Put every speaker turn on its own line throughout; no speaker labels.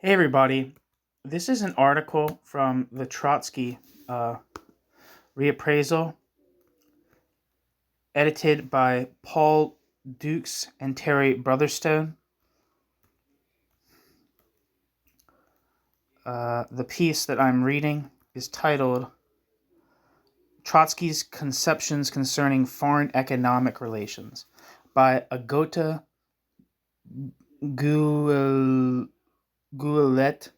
Hey everybody, this is an article from the Trotsky Reappraisal, edited by Paul Dukes and Terry Brotherstone. The piece that I'm reading is titled Trotsky's Conceptions Concerning Foreign Economic Relations by Agota Guellette.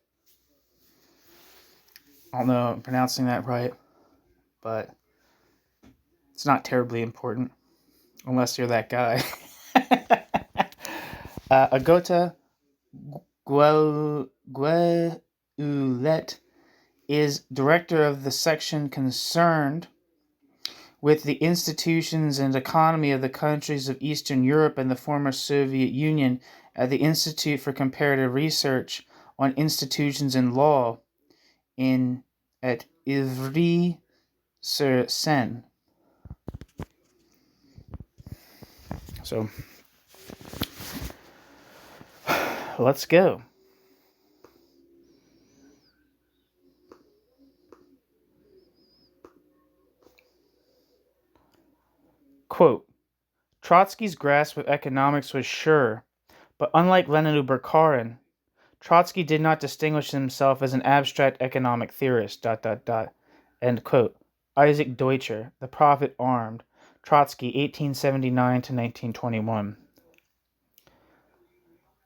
I don't know if I'm pronouncing that right, but it's not terribly important, unless you're that guy. Agota Guellette is director of the section concerned with the institutions and economy of the countries of Eastern Europe and the former Soviet Union at the Institute for Comparative Research on Institutions and Law at Ivry-sur-Seine. So, let's go. Quote, Trotsky's grasp of economics was sure, but unlike Lenin and Bukharin, Trotsky did not distinguish himself as an abstract economic theorist, End quote. Isaac Deutscher, The Prophet Armed, Trotsky, 1879 to 1921.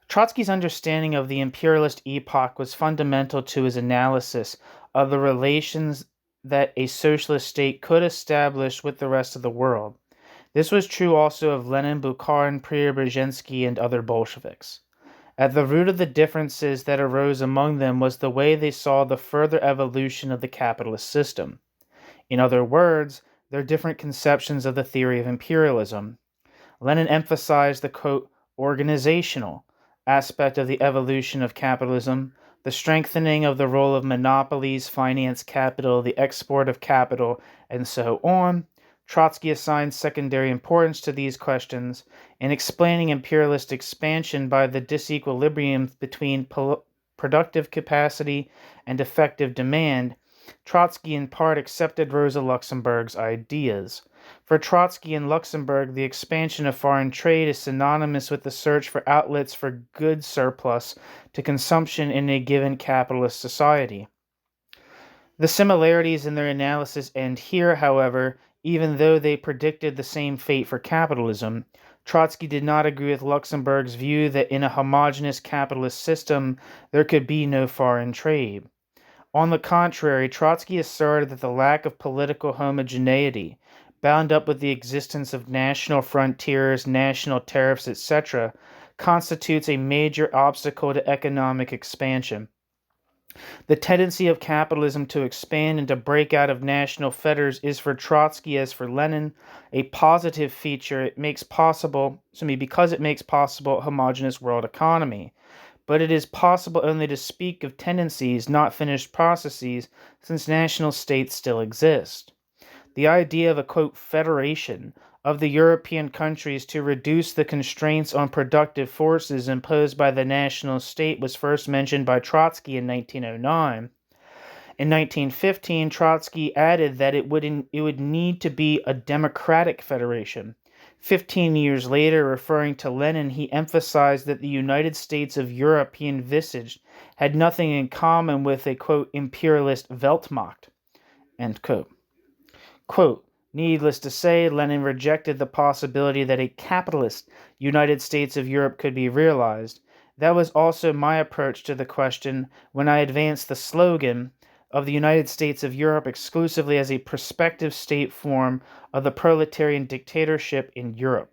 Trotsky's understanding of the imperialist epoch was fundamental to his analysis of the relations that a socialist state could establish with the rest of the world. This was true also of Lenin, Bukharin, Preobrazhensky, and other Bolsheviks. At the root of the differences that arose among them was the way they saw the further evolution of the capitalist system. In other words, their different conceptions of the theory of imperialism. Lenin emphasized the, quote, organizational aspect of the evolution of capitalism, the strengthening of the role of monopolies, finance capital, the export of capital, and so on. Trotsky assigned secondary importance to these questions in explaining imperialist expansion by the disequilibrium between productive capacity and effective demand. Trotsky in part accepted Rosa Luxemburg's ideas. For Trotsky and Luxemburg, the expansion of foreign trade is synonymous with the search for outlets for goods surplus to consumption in a given capitalist society. The similarities in their analysis end here, however. Even though they predicted the same fate for capitalism, Trotsky did not agree with Luxemburg's view that in a homogeneous capitalist system there could be no foreign trade. On the contrary, Trotsky asserted that the lack of political homogeneity, bound up with the existence of national frontiers, national tariffs, etc., constitutes a major obstacle to economic expansion. The tendency of capitalism to expand and to break out of national fetters is for Trotsky, as for Lenin, a positive feature. Because it makes possible a homogeneous world economy. But it is possible only to speak of tendencies, not finished processes, since national states still exist. The idea of a, quote, federation of the European countries to reduce the constraints on productive forces imposed by the national state was first mentioned by Trotsky in 1909. In 1915, Trotsky added that it would need to be a democratic federation. 15 years later, referring to Lenin, he emphasized that the United States of Europe he envisaged had nothing in common with a, quote, imperialist Weltmacht, end quote. Quote, needless to say, Lenin rejected the possibility that a capitalist United States of Europe could be realized. That was also my approach to the question when I advanced the slogan of the United States of Europe exclusively as a prospective state form of the proletarian dictatorship in Europe.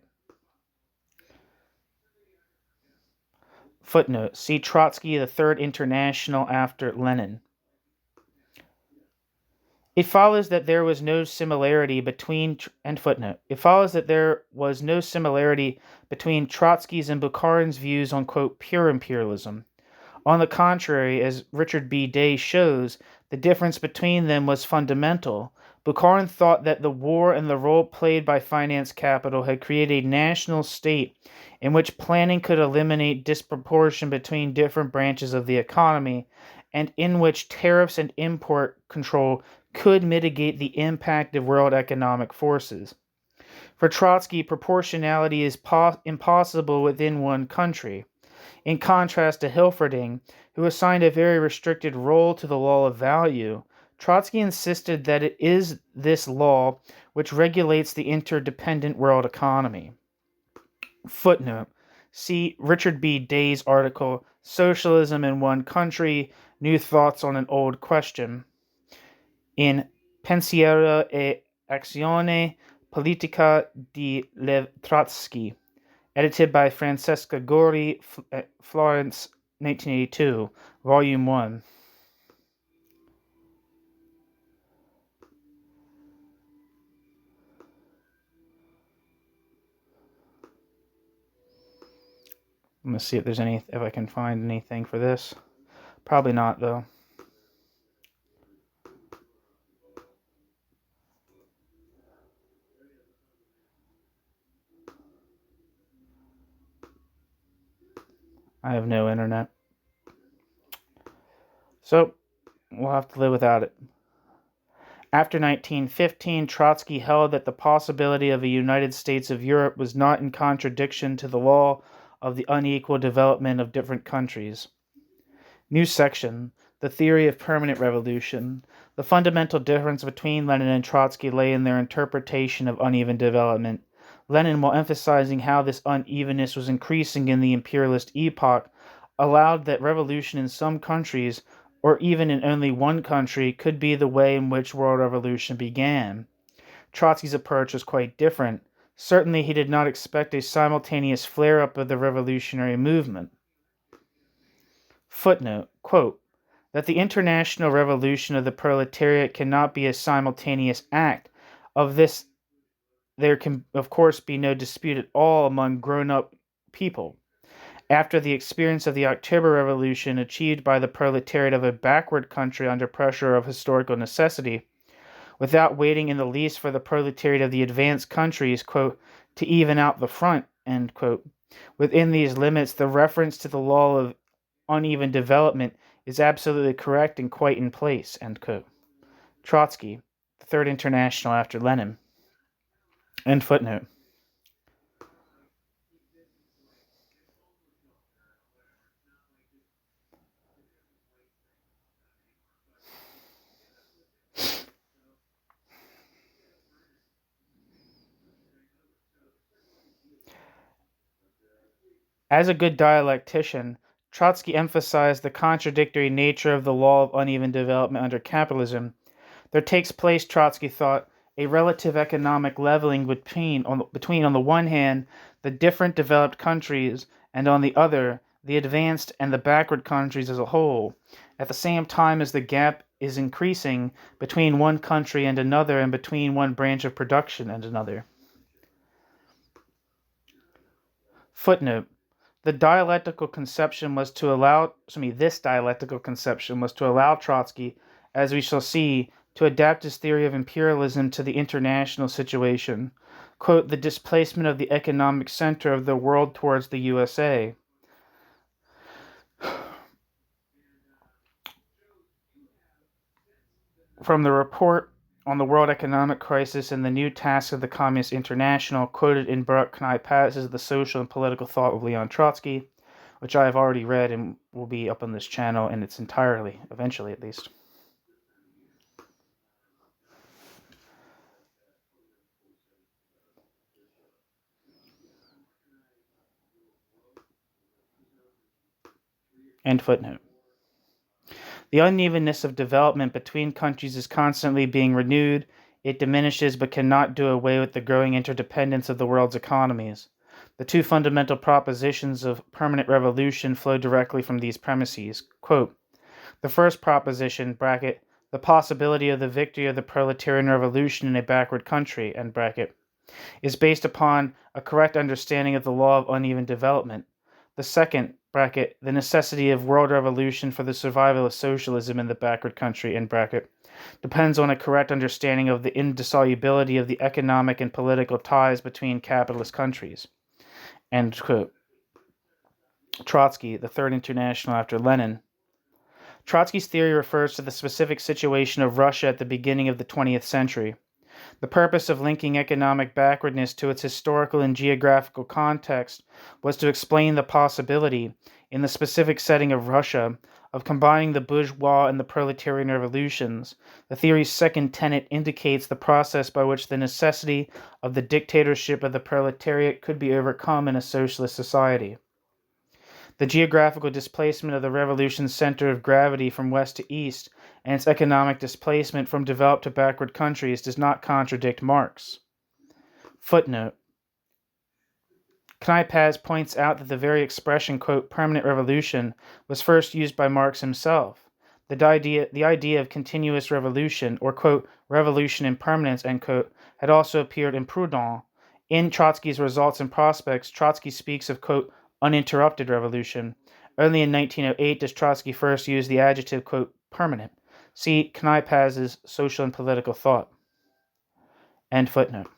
Footnote, see Trotsky, the Third International after Lenin. It follows that there was no similarity between Trotsky's and Bukharin's views on, quote, pure imperialism. On the contrary, as Richard B. Day shows, the difference between them was fundamental. Bukharin thought that the war and the role played by finance capital had created a national state in which planning could eliminate disproportion between different branches of the economy, and in which tariffs and import control could mitigate the impact of world economic forces. For Trotsky, proportionality is impossible within one country. In contrast to Hilferding, who assigned a very restricted role to the law of value, Trotsky insisted that it is this law which regulates the interdependent world economy. Footnote. See Richard B. Day's article, Socialism in One Country, New Thoughts on an Old Question, in Pensiero e Azione Politica di Lev Trotsky, edited by Francesca Gori, Florence, 1982, Volume 1. I'm going to see if I can find anything for this. Probably not, though. I have no internet. So, we'll have to live without it. After 1915, Trotsky held that the possibility of a United States of Europe was not in contradiction to the law of the unequal development of different countries. New section, the theory of permanent revolution. The fundamental difference between Lenin and Trotsky lay in their interpretation of uneven development. Lenin, while emphasizing how this unevenness was increasing in the imperialist epoch, allowed that revolution in some countries, or even in only one country, could be the way in which world revolution began. Trotsky's approach was quite different. Certainly he did not expect a simultaneous flare-up of the revolutionary movement. Footnote, quote, that the international revolution of the proletariat cannot be a simultaneous act. Of this there can, of course, be no dispute at all among grown-up people. After the experience of the October Revolution achieved by the proletariat of a backward country under pressure of historical necessity, without waiting in the least for the proletariat of the advanced countries, quote, to even out the front, end quote. Within these limits, the reference to the law of uneven development is absolutely correct and quite in place, end quote. Trotsky, the Third International after Lenin. End footnote. As a good dialectician, Trotsky emphasized the contradictory nature of the law of uneven development under capitalism. There takes place, Trotsky thought, a relative economic leveling between, on the one hand, the different developed countries, and on the other, the advanced and the backward countries as a whole, at the same time as the gap is increasing between one country and another and between one branch of production and another. Footnote. This dialectical conception was to allow Trotsky, as we shall see, to adapt his theory of imperialism to the international situation, quote, the displacement of the economic center of the world towards the USA. From the report on the world economic crisis and the new tasks of the Communist International, quoted in Baruch Knai passes The Social and Political Thought of Leon Trotsky, which I have already read and will be up on this channel in its entirety, eventually at least. End footnote. The unevenness of development between countries is constantly being renewed. It diminishes but cannot do away with the growing interdependence of the world's economies. The two fundamental propositions of permanent revolution flow directly from these premises. Quote, the first proposition, bracket, the possibility of the victory of the proletarian revolution in a backward country, end bracket, is based upon a correct understanding of the law of uneven development. The second, bracket, the necessity of world revolution for the survival of socialism in the backward country, end bracket, depends on a correct understanding of the indissolubility of the economic and political ties between capitalist countries. End quote. Trotsky, the Third International after Lenin. Trotsky's theory refers to the specific situation of Russia at the beginning of the 20th century. The purpose of linking economic backwardness to its historical and geographical context was to explain the possibility, in the specific setting of Russia, of combining the bourgeois and the proletarian revolutions. The theory's second tenet indicates the process by which the necessity of the dictatorship of the proletariat could be overcome in a socialist society. The geographical displacement of the revolution's center of gravity from west to east and its economic displacement from developed to backward countries does not contradict Marx. Footnote. Knipaz points out that the very expression, quote, permanent revolution, was first used by Marx himself. The idea of continuous revolution, or, quote, revolution in permanence, end quote, had also appeared in Proudhon. In Trotsky's Results and Prospects, Trotsky speaks of, quote, uninterrupted revolution. Only in 1908 does Trotsky first use the adjective, quote, permanent. See Knipaz's Social and Political Thought. End footnote.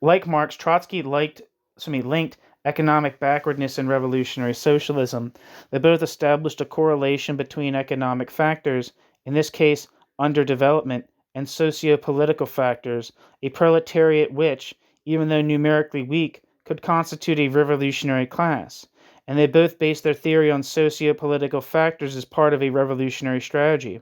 Like Marx, Trotsky linked economic backwardness and revolutionary socialism. They both established a correlation between economic factors, in this case, underdevelopment, and socio-political factors, a proletariat which, even though numerically weak, could constitute a revolutionary class. And they both based their theory on socio-political factors as part of a revolutionary strategy.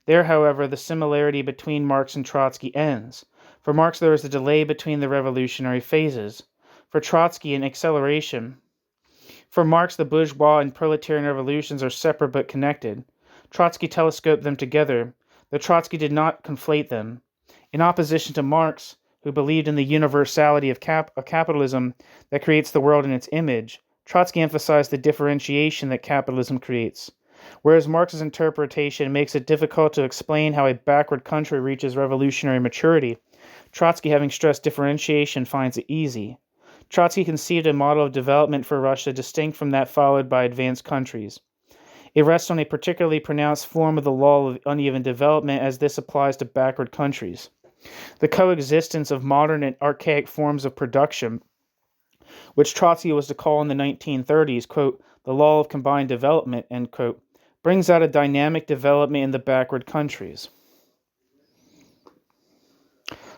There, however, the similarity between Marx and Trotsky ends. For Marx, there is a delay between the revolutionary phases. For Trotsky, an acceleration. For Marx, the bourgeois and proletarian revolutions are separate but connected. Trotsky telescoped them together, though Trotsky did not conflate them. In opposition to Marx, who believed in the universality of capitalism that creates the world in its image, Trotsky emphasized the differentiation that capitalism creates. Whereas Marx's interpretation makes it difficult to explain how a backward country reaches revolutionary maturity, Trotsky, having stressed differentiation, finds it easy. Trotsky conceived a model of development for Russia distinct from that followed by advanced countries. It rests on a particularly pronounced form of the law of uneven development as this applies to backward countries. The coexistence of modern and archaic forms of production, which Trotsky was to call in the 1930s, quote, the law of combined development, end quote, brings out a dynamic development in the backward countries.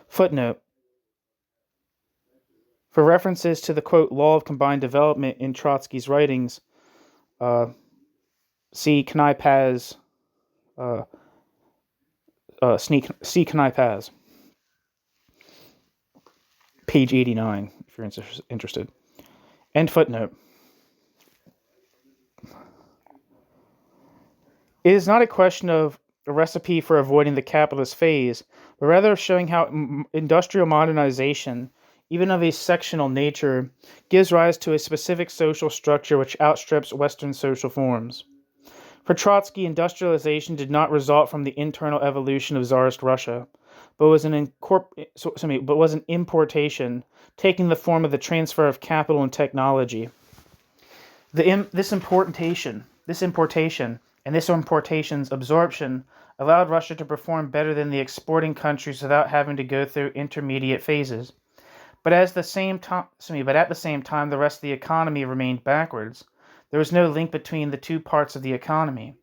Footnote. For references to the, quote, law of combined development in Trotsky's writings, see Knipaz, see Knipaz, page 89, if you're interested. End footnote. It is not a question of a recipe for avoiding the capitalist phase, but rather of showing how industrial modernization, even of a sectional nature, gives rise to a specific social structure which outstrips Western social forms. For Trotsky, industrialization did not result from the internal evolution of Tsarist Russia, but was an importation, taking the form of the transfer of capital and technology. This importation's absorption allowed Russia to perform better than the exporting countries without having to go through intermediate phases. But at the same time, the rest of the economy remained backwards. There was no link between the two parts of the economy.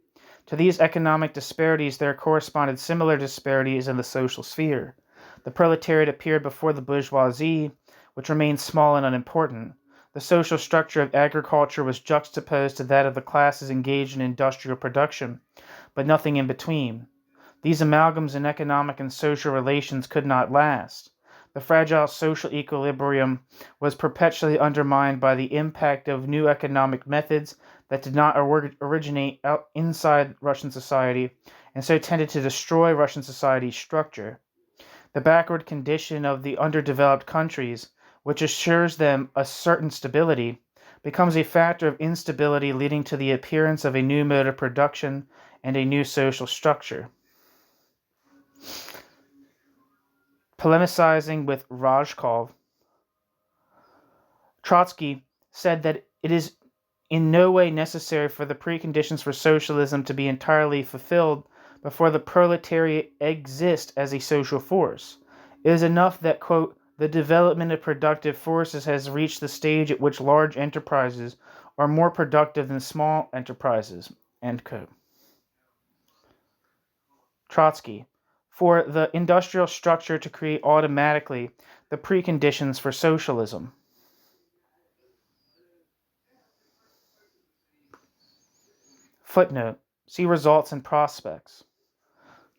To these economic disparities there corresponded similar disparities in the social sphere. The proletariat appeared before the bourgeoisie, which remained small and unimportant. The social structure of agriculture was juxtaposed to that of the classes engaged in industrial production, but nothing in between. These amalgams in economic and social relations could not last. The fragile social equilibrium was perpetually undermined by the impact of new economic methods that did not originate inside Russian society, and so tended to destroy Russian society's structure. The backward condition of the underdeveloped countries, which assures them a certain stability, becomes a factor of instability leading to the appearance of a new mode of production and a new social structure. Polemicizing with Rajkov, Trotsky said that it is in no way necessary for the preconditions for socialism to be entirely fulfilled before the proletariat exist as a social force. It is enough that, quote, the development of productive forces has reached the stage at which large enterprises are more productive than small enterprises, end quote. Trotsky. For the industrial structure to create automatically the preconditions for socialism. Footnote. See results and prospects.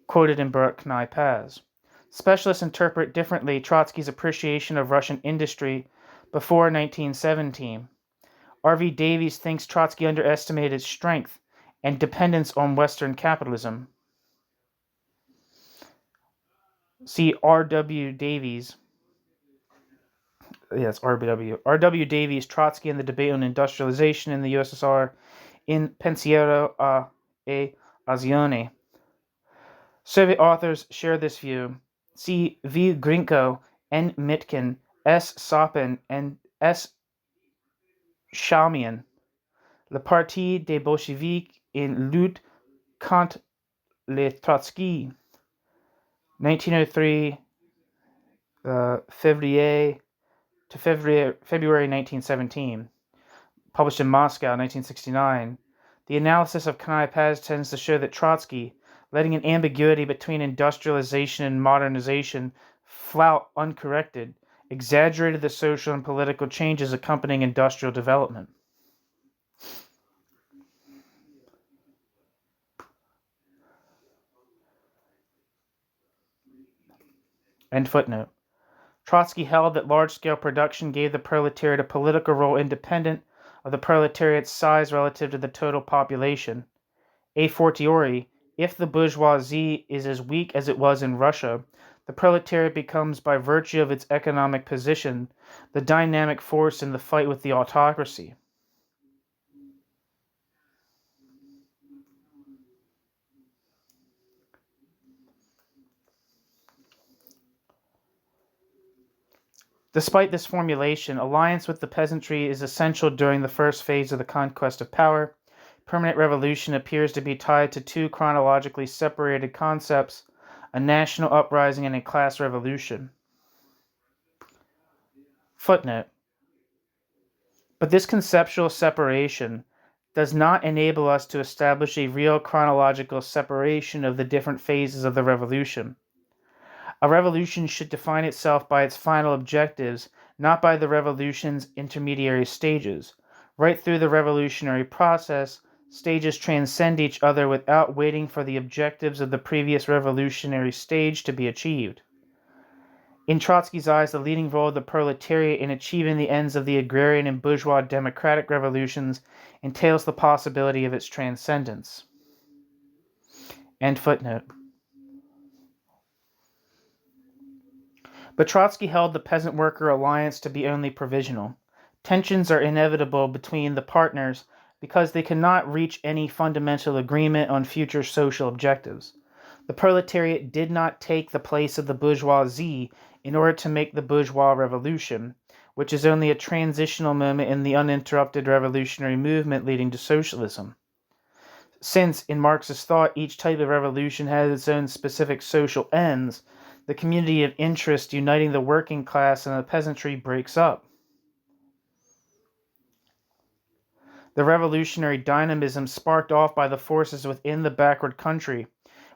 Quoted in Burknai Paz. Specialists interpret differently Trotsky's appreciation of Russian industry before 1917. R.V. Davies thinks Trotsky underestimated its strength and dependence on Western capitalism. See R.W. Davies. Yes, R.W. R.W. Davies, Trotsky and the Debate on Industrialization in the USSR in Pensiero a Azione. Soviet authors share this view. See V. Grinko, N. Mitkin, S. Sapin, and S. Shamian. Le Parti des Bolcheviks in lutte contre les Trotsky. 1903, February 1917. Published in Moscow, 1969. The analysis of Kanai Paz tends to show that Trotsky, letting an ambiguity between industrialization and modernization flout uncorrected, exaggerated the social and political changes accompanying industrial development. End footnote. Trotsky held that large-scale production gave the proletariat a political role independent of the proletariat's size relative to the total population. A fortiori, if the bourgeoisie is as weak as it was in Russia, the proletariat becomes, by virtue of its economic position, the dynamic force in the fight with the autocracy. Despite this formulation, alliance with the peasantry is essential during the first phase of the conquest of power. Permanent revolution appears to be tied to two chronologically separated concepts, a national uprising and a class revolution. Footnote. But this conceptual separation does not enable us to establish a real chronological separation of the different phases of the revolution. A revolution should define itself by its final objectives, not by the revolution's intermediary stages. Right through the revolutionary process, stages transcend each other without waiting for the objectives of the previous revolutionary stage to be achieved. In Trotsky's eyes, the leading role of the proletariat in achieving the ends of the agrarian and bourgeois democratic revolutions entails the possibility of its transcendence. End footnote. But Trotsky held the peasant-worker alliance to be only provisional. Tensions are inevitable between the partners because they cannot reach any fundamental agreement on future social objectives. The proletariat did not take the place of the bourgeoisie in order to make the bourgeois revolution, which is only a transitional moment in the uninterrupted revolutionary movement leading to socialism. Since, in Marxist thought, each type of revolution has its own specific social ends, the community of interest uniting the working class and the peasantry breaks up. The revolutionary dynamism sparked off by the forces within the backward country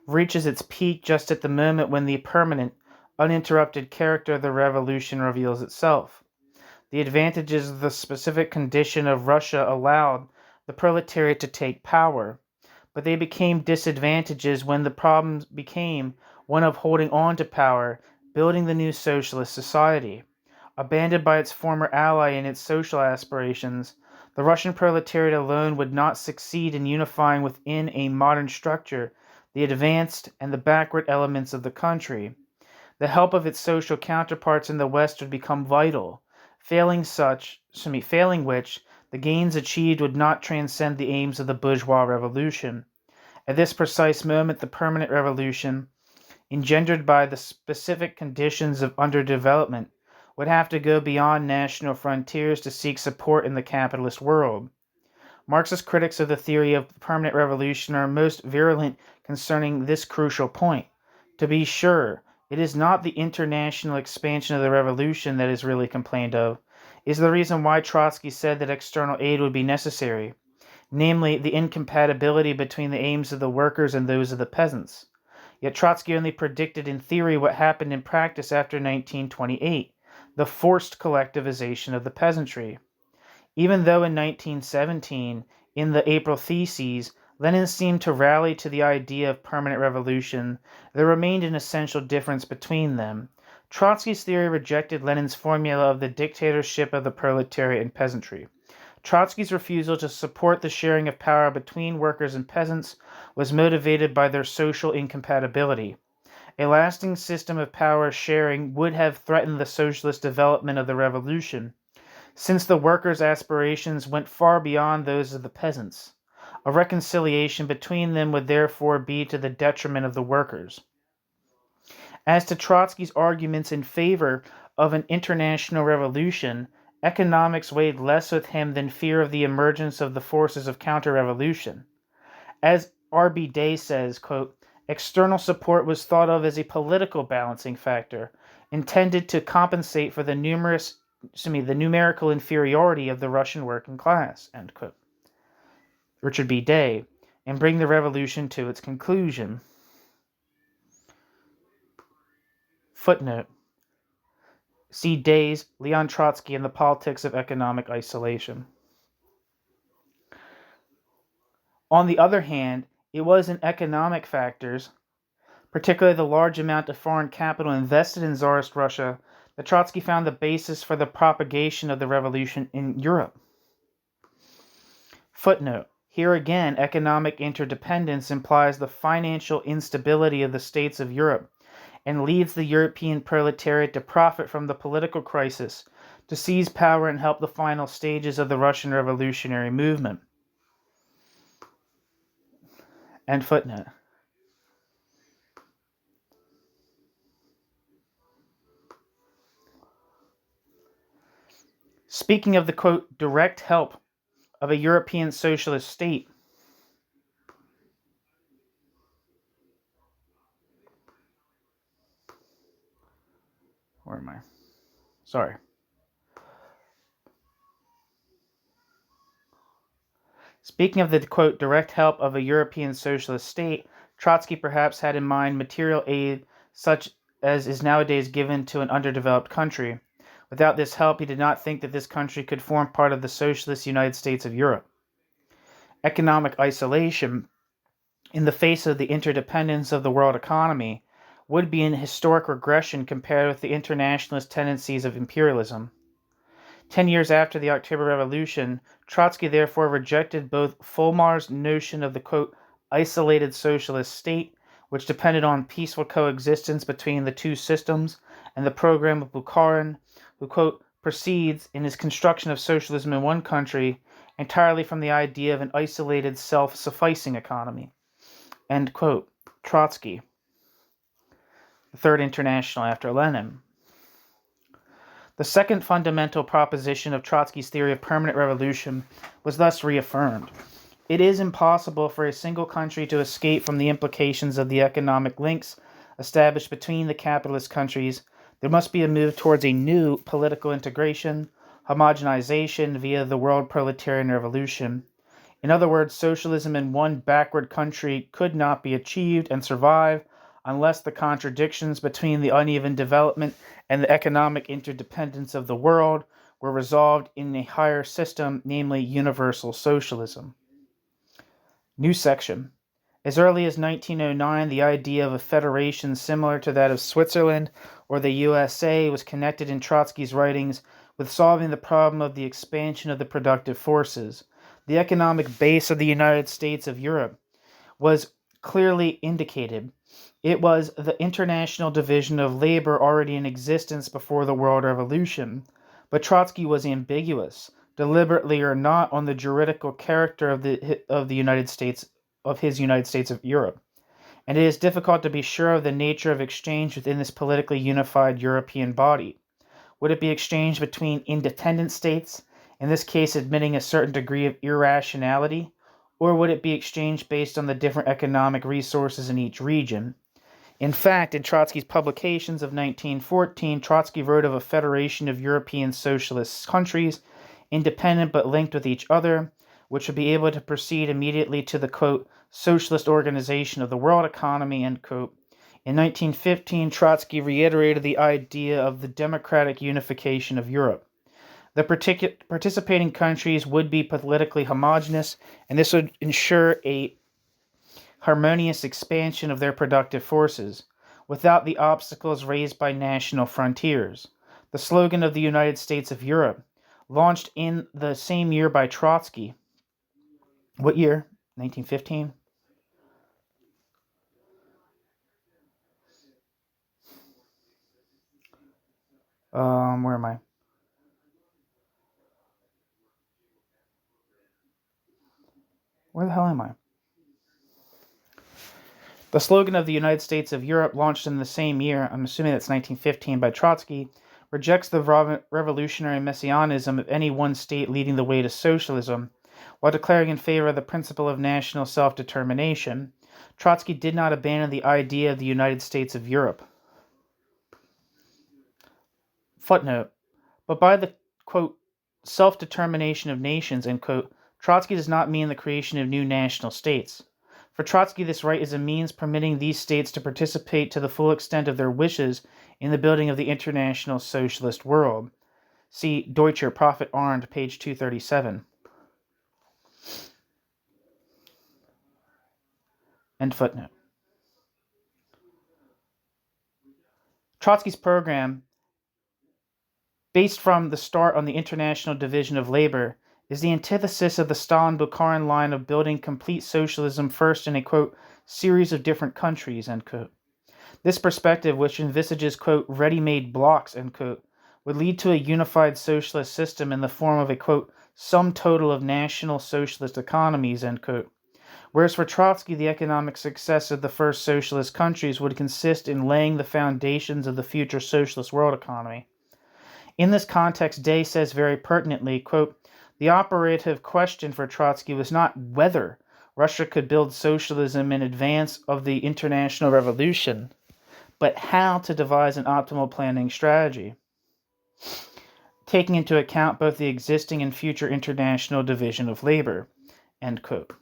reaches its peak just at the moment when the permanent, uninterrupted character of the revolution reveals itself. The advantages of the specific condition of Russia allowed the proletariat to take power, but they became disadvantages when the problem became one of holding on to power, building the new socialist society. Abandoned by its former ally in its social aspirations, the Russian proletariat alone would not succeed in unifying within a modern structure the advanced and the backward elements of the country. The help of its social counterparts in the West would become vital, failing which, the gains achieved would not transcend the aims of the bourgeois revolution. At this precise moment, the permanent revolution, engendered by the specific conditions of underdevelopment, would have to go beyond national frontiers to seek support in the capitalist world. Marxist critics of the theory of permanent revolution are most virulent concerning this crucial point. To be sure, it is not the international expansion of the revolution that is really complained of. It is the reason why Trotsky said that external aid would be necessary, namely the incompatibility between the aims of the workers and those of the peasants. Yet Trotsky only predicted in theory what happened in practice after 1928, the forced collectivization of the peasantry. Even though in 1917, in the April Theses, Lenin seemed to rally to the idea of permanent revolution, there remained an essential difference between them. Trotsky's theory rejected Lenin's formula of the dictatorship of the proletariat and peasantry. Trotsky's refusal to support the sharing of power between workers and peasants was motivated by their social incompatibility. A lasting system of power sharing would have threatened the socialist development of the revolution, since the workers' aspirations went far beyond those of the peasants. A reconciliation between them would therefore be to the detriment of the workers. As to Trotsky's arguments in favor of an international revolution, economics weighed less with him than fear of the emergence of the forces of counter-revolution. As R.B. Day says, quote, external support was thought of as a political balancing factor, intended to compensate for the numerical inferiority of the Russian working class, end quote. Richard B. Day, and bring the revolution to its conclusion. Footnote. See Day's Leon Trotsky and the Politics of Economic Isolation. On the other hand, it was in economic factors, particularly the large amount of foreign capital invested in Tsarist Russia, that Trotsky found the basis for the propagation of the revolution in Europe. Footnote. Here again, economic interdependence implies the financial instability of the states of Europe and leads the European proletariat to profit from the political crisis, to seize power and help the final stages of the Russian revolutionary movement. End footnote. Speaking of the, quote, direct help of a European socialist state, where am I? Sorry. Speaking of the, quote, direct help of a European socialist state, Trotsky perhaps had in mind material aid such as is nowadays given to an underdeveloped country. Without this help, he did not think that this country could form part of the socialist United States of Europe. Economic isolation, in the face of the interdependence of the world economy, would be an historic regression compared with the internationalist tendencies of imperialism. 10 years after the October Revolution, Trotsky therefore rejected both Fulmar's notion of the, quote, isolated socialist state, which depended on peaceful coexistence between the two systems, and the program of Bukharin, who, quote, proceeds, in his construction of socialism in one country, entirely from the idea of an isolated, self-sufficing economy. End quote. Trotsky, the Third International after Lenin. The second fundamental proposition of Trotsky's theory of permanent revolution was thus reaffirmed. It is impossible for a single country to escape from the implications of the economic links established between the capitalist countries. There must be a move towards a new political integration, homogenization via the world proletarian revolution. In other words, socialism in one backward country could not be achieved and survive unless the contradictions between the uneven development and the economic interdependence of the world were resolved in a higher system, namely universal socialism. New section. As early as 1909, the idea of a federation similar to that of Switzerland or the USA was connected in Trotsky's writings with solving the problem of the expansion of the productive forces. The economic base of the United States of Europe was clearly indicated. It was the international division of labor already in existence before the World Revolution, but Trotsky was ambiguous, deliberately or not, on the juridical character of the United States of Europe, and it is difficult to be sure of the nature of exchange within this politically unified European body. Would it be exchange between independent states, in this case admitting a certain degree of irrationality, or would it be exchanged based on the different economic resources in each region? In fact, in Trotsky's publications of 1914, Trotsky wrote of a federation of European socialist countries, independent but linked with each other, which would be able to proceed immediately to the, quote, socialist organization of the world economy, end quote. In 1915, Trotsky reiterated the idea of the democratic unification of Europe. The participating countries would be politically homogeneous, and this would ensure a harmonious expansion of their productive forces, without the obstacles raised by national frontiers. The slogan of the United States of Europe, launched in the same year by Trotsky. What year? 1915? Where am I? Where the hell am I? The slogan of the United States of Europe, launched in the same year, I'm assuming that's 1915, by Trotsky, rejects the revolutionary messianism of any one state leading the way to socialism, while declaring in favor of the principle of national self-determination. Trotsky did not abandon the idea of the United States of Europe. Footnote. But by the, quote, self-determination of nations, end quote, Trotsky does not mean the creation of new national states. For Trotsky, this right is a means permitting these states to participate to the full extent of their wishes in the building of the international socialist world. See Deutscher Profit Arndt, page 237. End footnote. Trotsky's program, based from the start on the international division of labor, is the antithesis of the Stalin-Bukharin line of building complete socialism first in a, quote, series of different countries, end quote. This perspective, which envisages, quote, ready-made blocks, end quote, would lead to a unified socialist system in the form of a, quote, sum total of national socialist economies, end quote. Whereas for Trotsky, the economic success of the first socialist countries would consist in laying the foundations of the future socialist world economy. In this context, Day says very pertinently, quote, the operative question for Trotsky was not whether Russia could build socialism in advance of the international revolution, but how to devise an optimal planning strategy, taking into account both the existing and future international division of labor, end quote.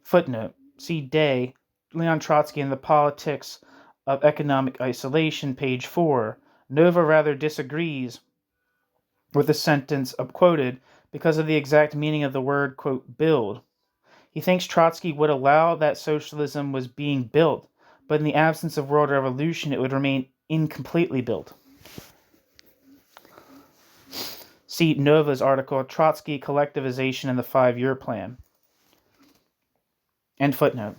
Footnote. See Day, Leon Trotsky and the Politics of Economic Isolation, page 4. Nova rather disagrees with the sentence quoted because of the exact meaning of the word, quote, build. He thinks Trotsky would allow that socialism was being built, but in the absence of world revolution, it would remain incompletely built. See Nova's article, Trotsky Collectivization and the 5-Year Plan. End footnote.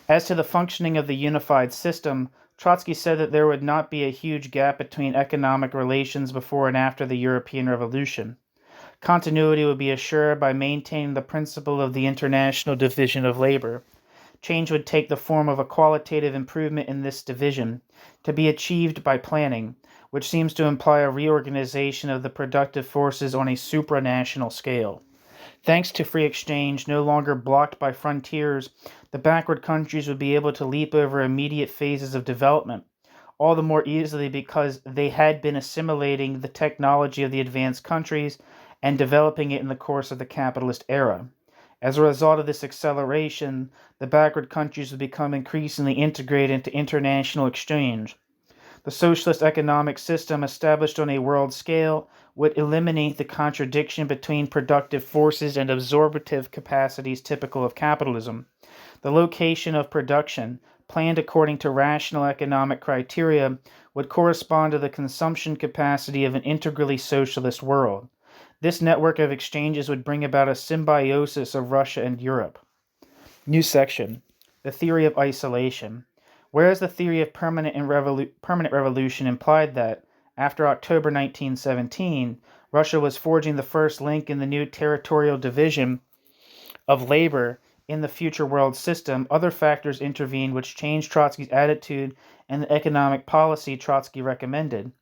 As to the functioning of the unified system, Trotsky said that there would not be a huge gap between economic relations before and after the European Revolution. Continuity would be assured by maintaining the principle of the international division of labor. Change would take the form of a qualitative improvement in this division, to be achieved by planning, which seems to imply a reorganization of the productive forces on a supranational scale. Thanks to free exchange, no longer blocked by frontiers, the backward countries would be able to leap over immediate phases of development, all the more easily because they had been assimilating the technology of the advanced countries and developing it in the course of the capitalist era. As a result of this acceleration, the backward countries would become increasingly integrated into international exchange. The socialist economic system established on a world scale would eliminate the contradiction between productive forces and absorptive capacities typical of capitalism. The location of production, planned according to rational economic criteria, would correspond to the consumption capacity of an integrally socialist world. This network of exchanges would bring about a symbiosis of Russia and Europe. New section. The theory of isolation. Whereas the theory of permanent revolution implied that, after October 1917, Russia was forging the first link in the new territorial division of labor in the future world system, other factors intervened which changed Trotsky's attitude and the economic policy Trotsky recommended.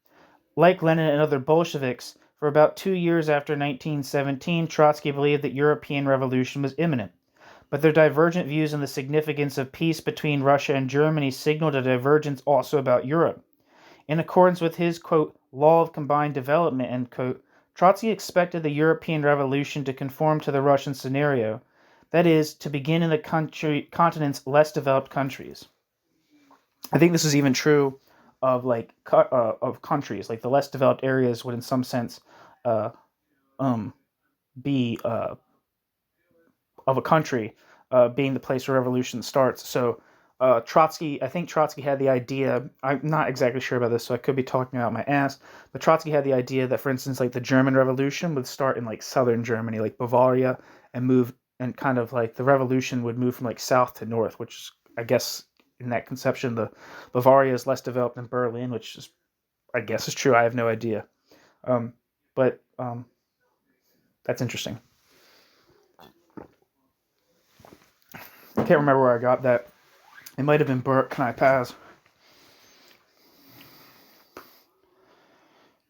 Like Lenin and other Bolsheviks, for about 2 years after 1917, Trotsky believed that European revolution was imminent. But their divergent views on the significance of peace between Russia and Germany signaled a divergence also about Europe. In accordance with his, quote, law of combined development, end quote, Trotsky expected the European Revolution to conform to the Russian scenario, that is, to begin in the continent's less developed countries. I think this is even true of of countries. Like the less developed areas would, in some sense, uh, be of a country being the place where revolution starts. So I think Trotsky had the idea, I'm not exactly sure about this, so I could be talking out my ass, but Trotsky had the idea that, for instance, like the German Revolution would start in like southern Germany, like Bavaria, and move, and kind of like the revolution would move from like south to north, which is, I guess, in that conception, the Bavaria is less developed than Berlin, which is, I guess, is true. I have no idea. But that's interesting. I can't remember where I got that. It might have been Burke. Can I pass?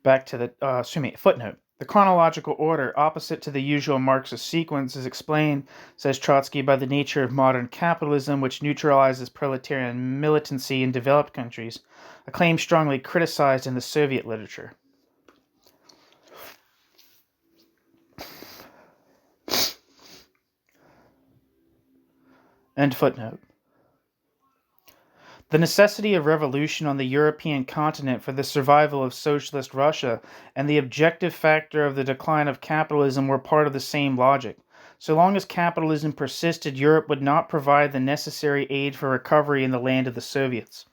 Back to the footnote. The chronological order, opposite to the usual Marxist sequence, is explained, says Trotsky, by the nature of modern capitalism, which neutralizes proletarian militancy in developed countries, a claim strongly criticized in the Soviet literature. End footnote. The necessity of revolution on the European continent for the survival of socialist Russia and the objective factor of the decline of capitalism were part of the same logic. So long as capitalism persisted, Europe would not provide the necessary aid for recovery in the land of the Soviets.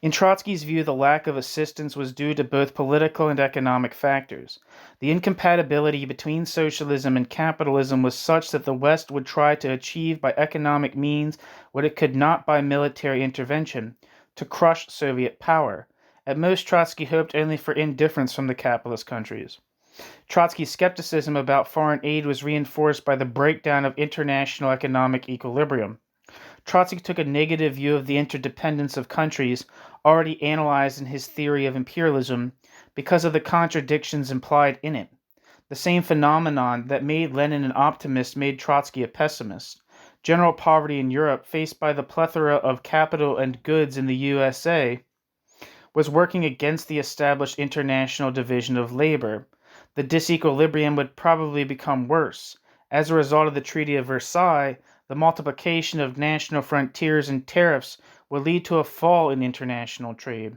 In Trotsky's view, the lack of assistance was due to both political and economic factors. The incompatibility between socialism and capitalism was such that the West would try to achieve by economic means what it could not by military intervention, to crush Soviet power. At most, Trotsky hoped only for indifference from the capitalist countries. Trotsky's skepticism about foreign aid was reinforced by the breakdown of international economic equilibrium. Trotsky took a negative view of the interdependence of countries, already analyzed in his theory of imperialism, because of the contradictions implied in it. The same phenomenon that made Lenin an optimist made Trotsky a pessimist. General poverty in Europe, faced by the plethora of capital and goods in the USA, was working against the established international division of labor. The disequilibrium would probably become worse. As a result of the Treaty of Versailles, the multiplication of national frontiers and tariffs would lead to a fall in international trade.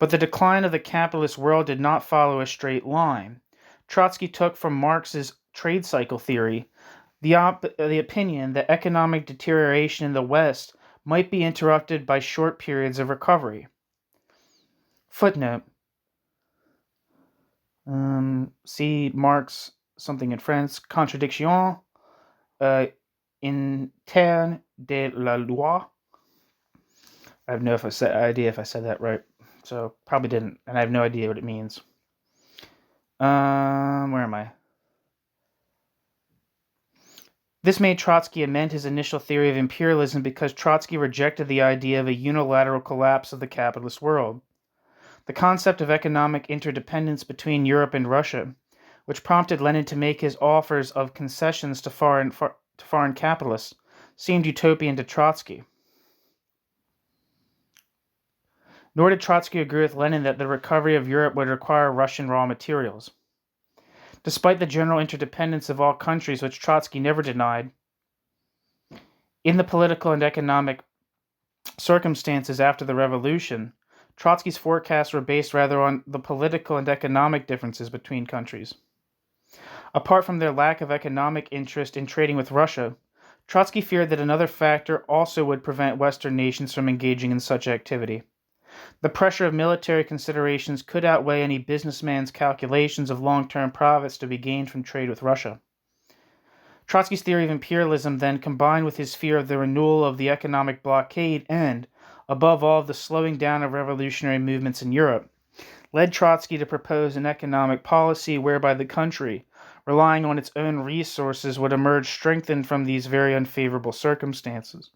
But the decline of the capitalist world did not follow a straight line. Trotsky took from Marx's trade cycle theory the opinion that economic deterioration in the West might be interrupted by short periods of recovery. Footnote. See Marx, something in France, contradiction interne de la loi. I have no idea if I said that right, so probably didn't, and I have no idea what it means. Where am I? This made Trotsky amend his initial theory of imperialism because Trotsky rejected the idea of a unilateral collapse of the capitalist world. The concept of economic interdependence between Europe and Russia, which prompted Lenin to make his offers of concessions to foreign capitalists, seemed utopian to Trotsky. Nor did Trotsky agree with Lenin that the recovery of Europe would require Russian raw materials. Despite the general interdependence of all countries, which Trotsky never denied, in the political and economic circumstances after the revolution, Trotsky's forecasts were based rather on the political and economic differences between countries. Apart from their lack of economic interest in trading with Russia, Trotsky feared that another factor also would prevent Western nations from engaging in such activity. The pressure of military considerations could outweigh any businessman's calculations of long-term profits to be gained from trade with Russia. Trotsky's theory of imperialism then, combined with his fear of the renewal of the economic blockade and, above all, the slowing down of revolutionary movements in Europe, led Trotsky to propose an economic policy whereby the country, relying on its own resources, would emerge strengthened from these very unfavorable circumstances.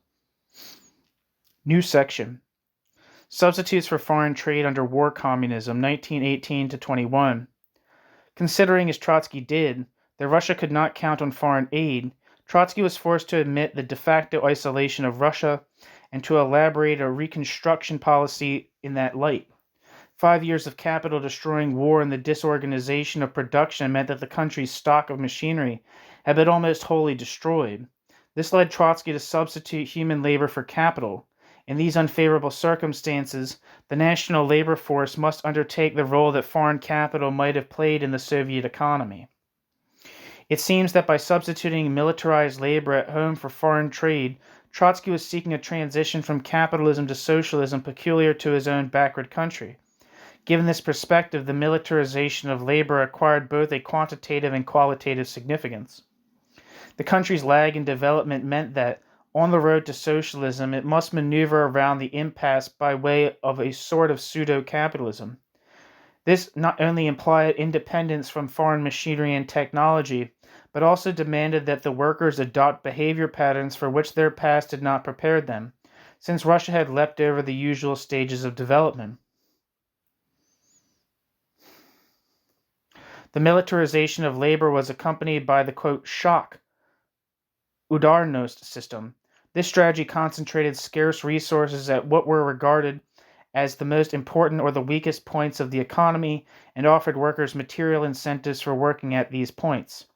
New section. Substitutes for foreign trade under war communism, 1918 to 21. Considering, as Trotsky did, that Russia could not count on foreign aid, Trotsky was forced to admit the de facto isolation of Russia and to elaborate a reconstruction policy in that light. 5 years of capital-destroying war and the disorganization of production meant that the country's stock of machinery had been almost wholly destroyed. This led Trotsky to substitute human labor for capital. In these unfavorable circumstances, the national labor force must undertake the role that foreign capital might have played in the Soviet economy. It seems that by substituting militarized labor at home for foreign trade, Trotsky was seeking a transition from capitalism to socialism peculiar to his own backward country. Given this perspective, the militarization of labor acquired both a quantitative and qualitative significance. The country's lag in development meant that, on the road to socialism, it must maneuver around the impasse by way of a sort of pseudo-capitalism. This not only implied independence from foreign machinery and technology, but also demanded that the workers adopt behavior patterns for which their past had not prepared them, since Russia had leapt over the usual stages of development. The militarization of labor was accompanied by the, quote, shock udarnost system. This strategy concentrated scarce resources at what were regarded as the most important or the weakest points of the economy and offered workers material incentives for working at these points.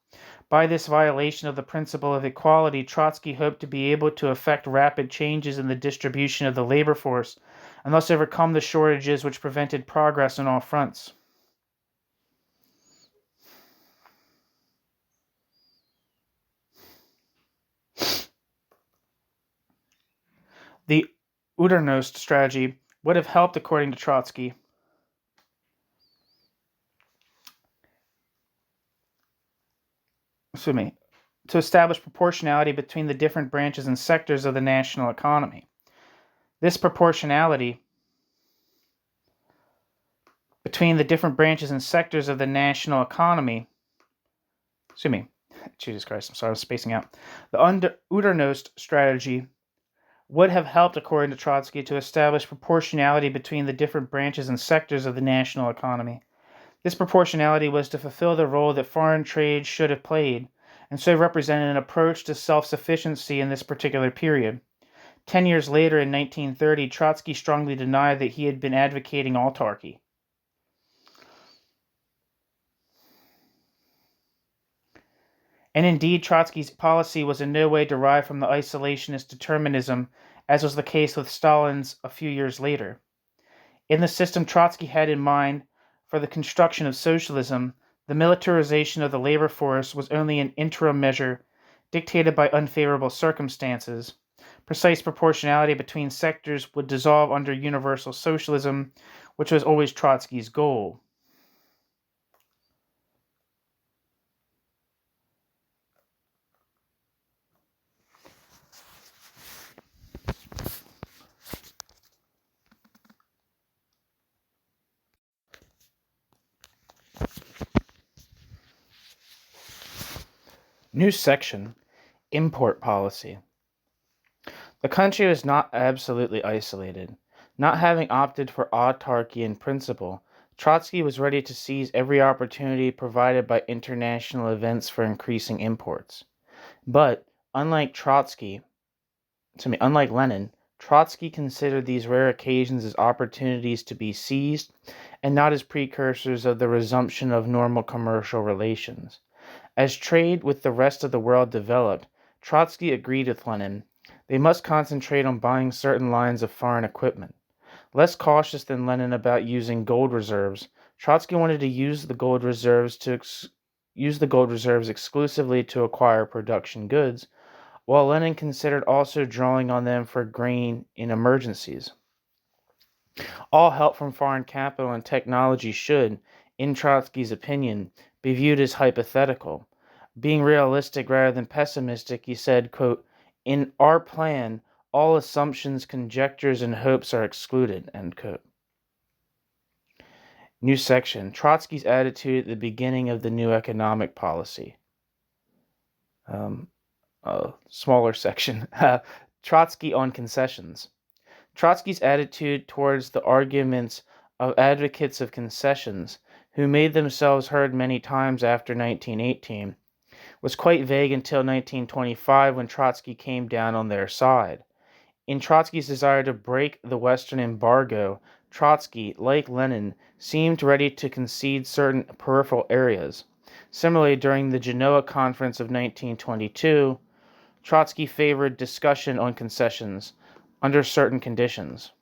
By this violation of the principle of equality, Trotsky hoped to be able to effect rapid changes in the distribution of the labor force and thus overcome the shortages which prevented progress on all fronts. The udarnost strategy would have helped, according to Trotsky, to establish proportionality between the different branches and sectors of the national economy. This proportionality between the different branches and sectors of the national economy, Jesus Christ, I'm sorry, I was spacing out. The udarnost strategy would have helped, according to Trotsky, to establish proportionality between the different branches and sectors of the national economy. This proportionality was to fulfill the role that foreign trade should have played, and so represented an approach to self-sufficiency in this particular period. 10 years later, in 1930, Trotsky strongly denied that he had been advocating autarky. And indeed, Trotsky's policy was in no way derived from the isolationist determinism, as was the case with Stalin's a few years later. In the system Trotsky had in mind for the construction of socialism, the militarization of the labor force was only an interim measure dictated by unfavorable circumstances. Precise proportionality between sectors would dissolve under universal socialism, which was always Trotsky's goal. New section, import policy. The country was not absolutely isolated. Not having opted for autarky in principle, Trotsky was ready to seize every opportunity provided by international events for increasing imports. But, unlike Lenin, Trotsky considered these rare occasions as opportunities to be seized and not as precursors of the resumption of normal commercial relations. As trade with the rest of the world developed, Trotsky agreed with Lenin. They must concentrate on buying certain lines of foreign equipment. Less cautious than Lenin about using gold reserves, Trotsky wanted to use the gold reserves exclusively to acquire production goods, while Lenin considered also drawing on them for grain in emergencies. All help from foreign capital and technology should, in Trotsky's opinion, be viewed as hypothetical. Being realistic rather than pessimistic, he said, quote, "In our plan, all assumptions, conjectures, and hopes are excluded," end quote. New section, Trotsky's attitude at the beginning of the new economic policy. Smaller section, Trotsky on concessions. Trotsky's attitude towards the arguments of advocates of concessions, who made themselves heard many times after 1918, was quite vague until 1925 when Trotsky came down on their side. In Trotsky's desire to break the Western embargo, Trotsky, like Lenin, seemed ready to concede certain peripheral areas. Similarly, during the Genoa Conference of 1922, Trotsky favored discussion on concessions under certain conditions.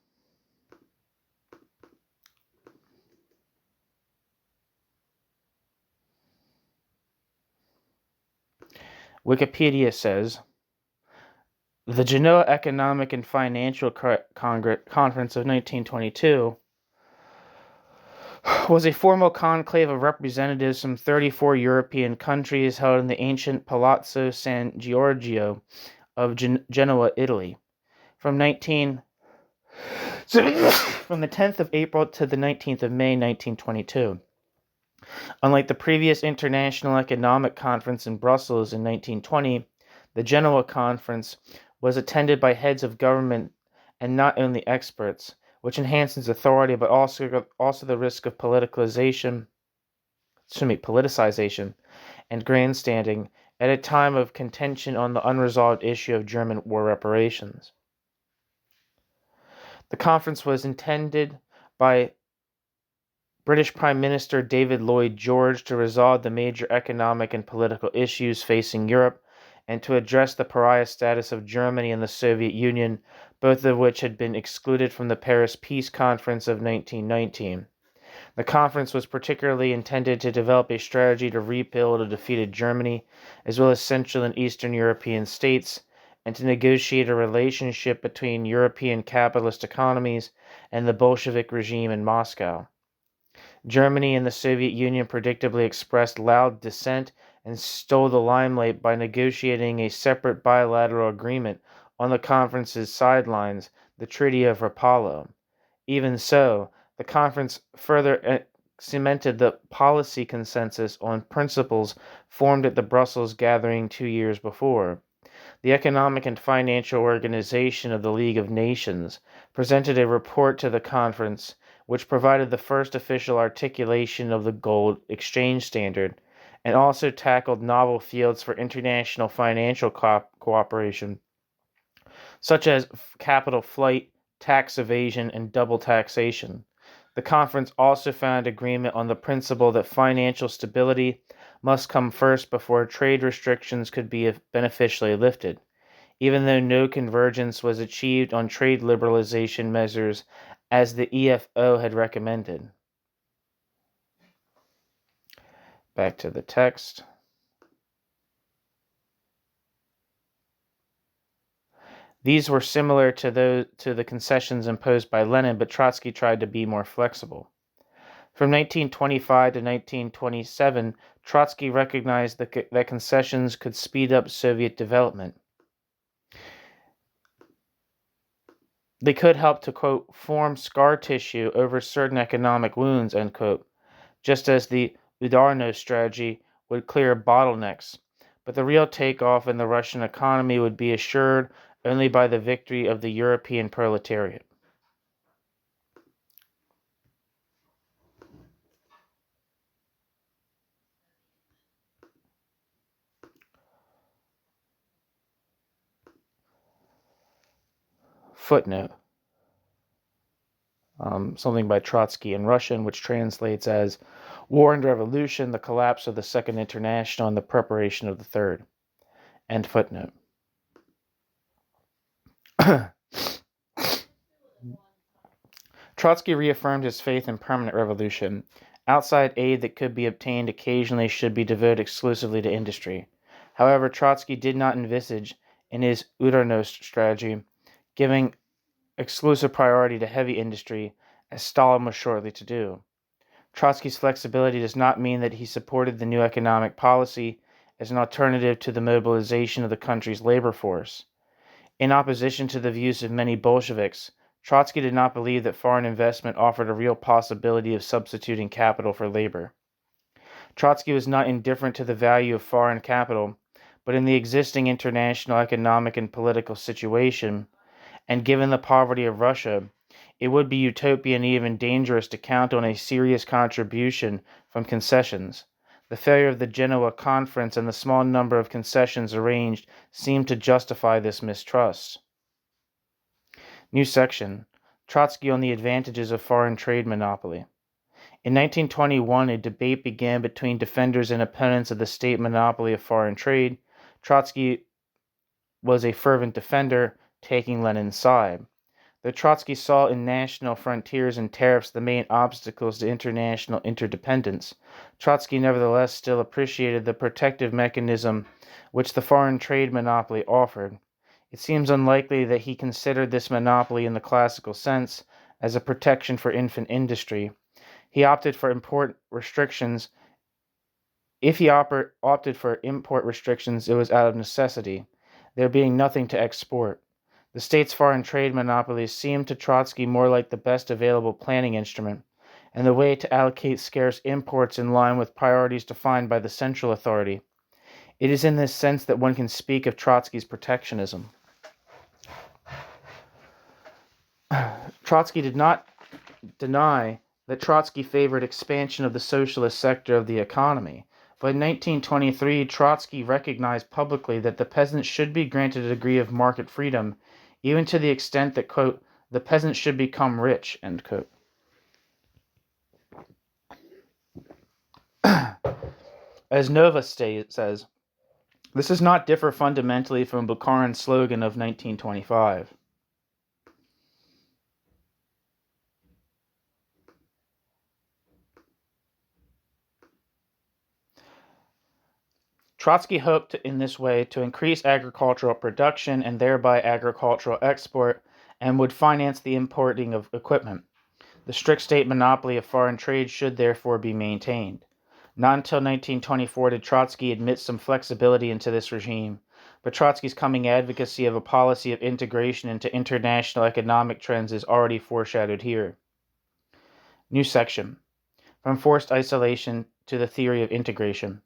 Wikipedia says, the Genoa Economic and Financial Conference of 1922 was a formal conclave of representatives from 34 European countries held in the ancient Palazzo San Giorgio of Genoa, Italy, from the 10th of April to the 19th of May, 1922. Unlike the previous International Economic Conference in Brussels in 1920, the Genoa Conference was attended by heads of government and not only experts, which enhances authority but also the risk of politicization and grandstanding at a time of contention on the unresolved issue of German war reparations. The conference was intended by British Prime Minister David Lloyd George to resolve the major economic and political issues facing Europe and to address the pariah status of Germany and the Soviet Union, both of which had been excluded from the Paris Peace Conference of 1919. The conference was particularly intended to develop a strategy to rebuild a defeated Germany, as well as Central and Eastern European states, and to negotiate a relationship between European capitalist economies and the Bolshevik regime in Moscow. Germany and the Soviet Union predictably expressed loud dissent and stole the limelight by negotiating a separate bilateral agreement on the conference's sidelines, the Treaty of Rapallo. Even so, the conference further cemented the policy consensus on principles formed at the Brussels gathering 2 years before. The Economic and Financial Organization of the League of Nations presented a report to the conference which provided the first official articulation of the gold exchange standard, and also tackled novel fields for international financial cooperation, such as capital flight, tax evasion, and double taxation. The conference also found agreement on the principle that financial stability must come first before trade restrictions could be beneficially lifted, even though no convergence was achieved on trade liberalization measures as the EFO had recommended. Back to the text. These were similar to the concessions imposed by Lenin, but Trotsky tried to be more flexible. From 1925 to 1927, Trotsky recognized that concessions could speed up Soviet development. They could help to, quote, form scar tissue over certain economic wounds, end quote, just as the Udarno strategy would clear bottlenecks. But the real takeoff in the Russian economy would be assured only by the victory of the European proletariat. Footnote. Something by Trotsky in Russian, which translates as War and Revolution, the Collapse of the Second International, and the Preparation of the Third. End footnote. Trotsky reaffirmed his faith in permanent revolution. Outside aid that could be obtained occasionally should be devoted exclusively to industry. However, Trotsky did not envisage, in his Udarnost strategy, giving exclusive priority to heavy industry, as Stalin was shortly to do. Trotsky's flexibility does not mean that he supported the new economic policy as an alternative to the mobilization of the country's labor force. In opposition to the views of many Bolsheviks, Trotsky did not believe that foreign investment offered a real possibility of substituting capital for labor. Trotsky was not indifferent to the value of foreign capital, but in the existing international economic and political situation, and given the poverty of Russia, it would be utopian and even dangerous to count on a serious contribution from concessions. The failure of the Genoa Conference and the small number of concessions arranged seemed to justify this mistrust. New section: Trotsky on the advantages of foreign trade monopoly. In 1921, a debate began between defenders and opponents of the state monopoly of foreign trade. Trotsky was a fervent defender, taking Lenin's side. Though Trotsky saw in national frontiers and tariffs the main obstacles to international interdependence, Trotsky nevertheless still appreciated the protective mechanism which the foreign trade monopoly offered. It seems unlikely that he considered this monopoly in the classical sense as a protection for infant industry. He opted for import restrictions. If he opted for import restrictions, it was out of necessity, there being nothing to export. The state's foreign trade monopolies seemed to Trotsky more like the best available planning instrument, and the way to allocate scarce imports in line with priorities defined by the central authority. It is in this sense that one can speak of Trotsky's protectionism. Trotsky did not deny that Trotsky favored expansion of the socialist sector of the economy, but in 1923 Trotsky recognized publicly that the peasants should be granted a degree of market freedom, even to the extent that, quote, the peasants should become rich, end quote. As Nova says, this does not differ fundamentally from Bukharin's slogan of 1925. Trotsky hoped in this way to increase agricultural production and thereby agricultural export, and would finance the importing of equipment. The strict state monopoly of foreign trade should therefore be maintained. Not until 1924 did Trotsky admit some flexibility into this regime, but Trotsky's coming advocacy of a policy of integration into international economic trends is already foreshadowed here. New section: From forced isolation to the theory of integration.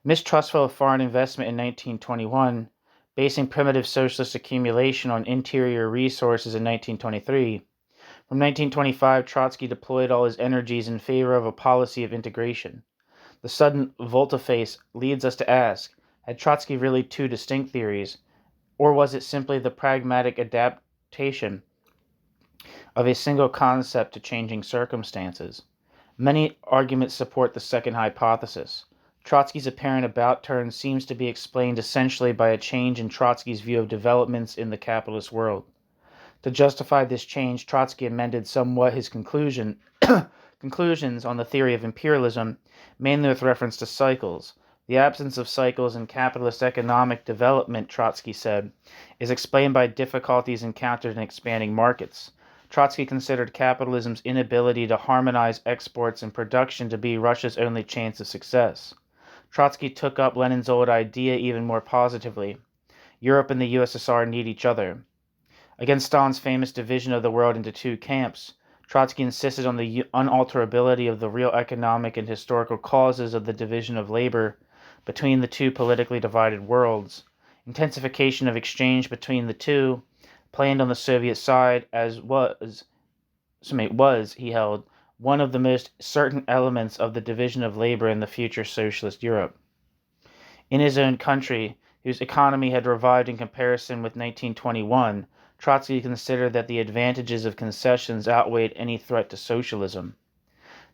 Mistrustful of foreign investment in 1921, basing primitive socialist accumulation on interior resources in 1923, from 1925 Trotsky deployed all his energies in favor of a policy of integration. The sudden volte-face leads us to ask, had Trotsky really two distinct theories, or was it simply the pragmatic adaptation of a single concept to changing circumstances? Many arguments support the second hypothesis. Trotsky's apparent about-turn seems to be explained essentially by a change in Trotsky's view of developments in the capitalist world. To justify this change, Trotsky amended somewhat his conclusions on the theory of imperialism, mainly with reference to cycles. The absence of cycles in capitalist economic development, Trotsky said, is explained by difficulties encountered in expanding markets. Trotsky considered capitalism's inability to harmonize exports and production to be Russia's only chance of success. Trotsky took up Lenin's old idea even more positively. Europe and the USSR need each other. Against Stalin's famous division of the world into two camps, Trotsky insisted on the unalterability of the real economic and historical causes of the division of labor between the two politically divided worlds. Intensification of exchange between the two, planned on the Soviet side, was, he held, one of the most certain elements of the division of labor in the future socialist Europe. In his own country, whose economy had revived in comparison with 1921, Trotsky considered that the advantages of concessions outweighed any threat to socialism.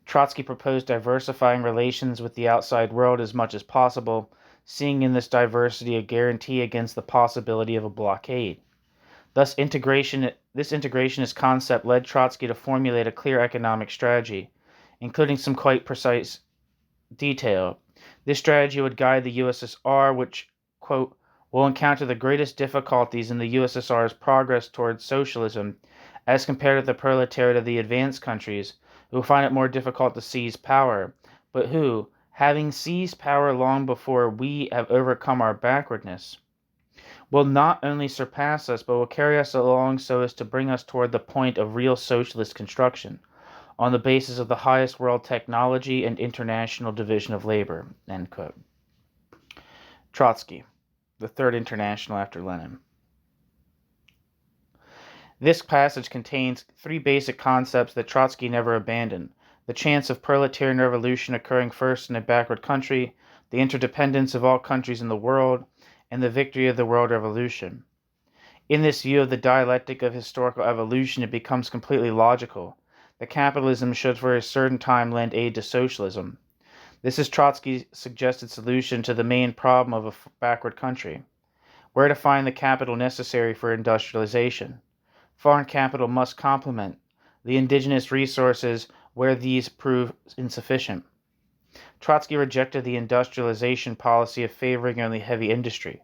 Trotsky proposed diversifying relations with the outside world as much as possible, seeing in this diversity a guarantee against the possibility of a blockade. Thus, this integrationist concept led Trotsky to formulate a clear economic strategy, including some quite precise detail. This strategy would guide the USSR, which, quote, will encounter the greatest difficulties in the USSR's progress towards socialism as compared to the proletariat of the advanced countries, who find it more difficult to seize power, but who, having seized power long before we have overcome our backwardness, will not only surpass us, but will carry us along so as to bring us toward the point of real socialist construction, on the basis of the highest world technology and international division of labor, end quote. Trotsky, the Third International after Lenin. This passage contains three basic concepts that Trotsky never abandoned: the chance of proletarian revolution occurring first in a backward country, the interdependence of all countries in the world, and the victory of the world revolution. In this view of the dialectic of historical evolution, it becomes completely logical that capitalism should for a certain time lend aid to socialism. This is Trotsky's suggested solution to the main problem of a backward country: where to find the capital necessary for industrialization. Foreign capital must complement the indigenous resources where these prove insufficient. Trotsky rejected the industrialization policy of favoring only heavy industry.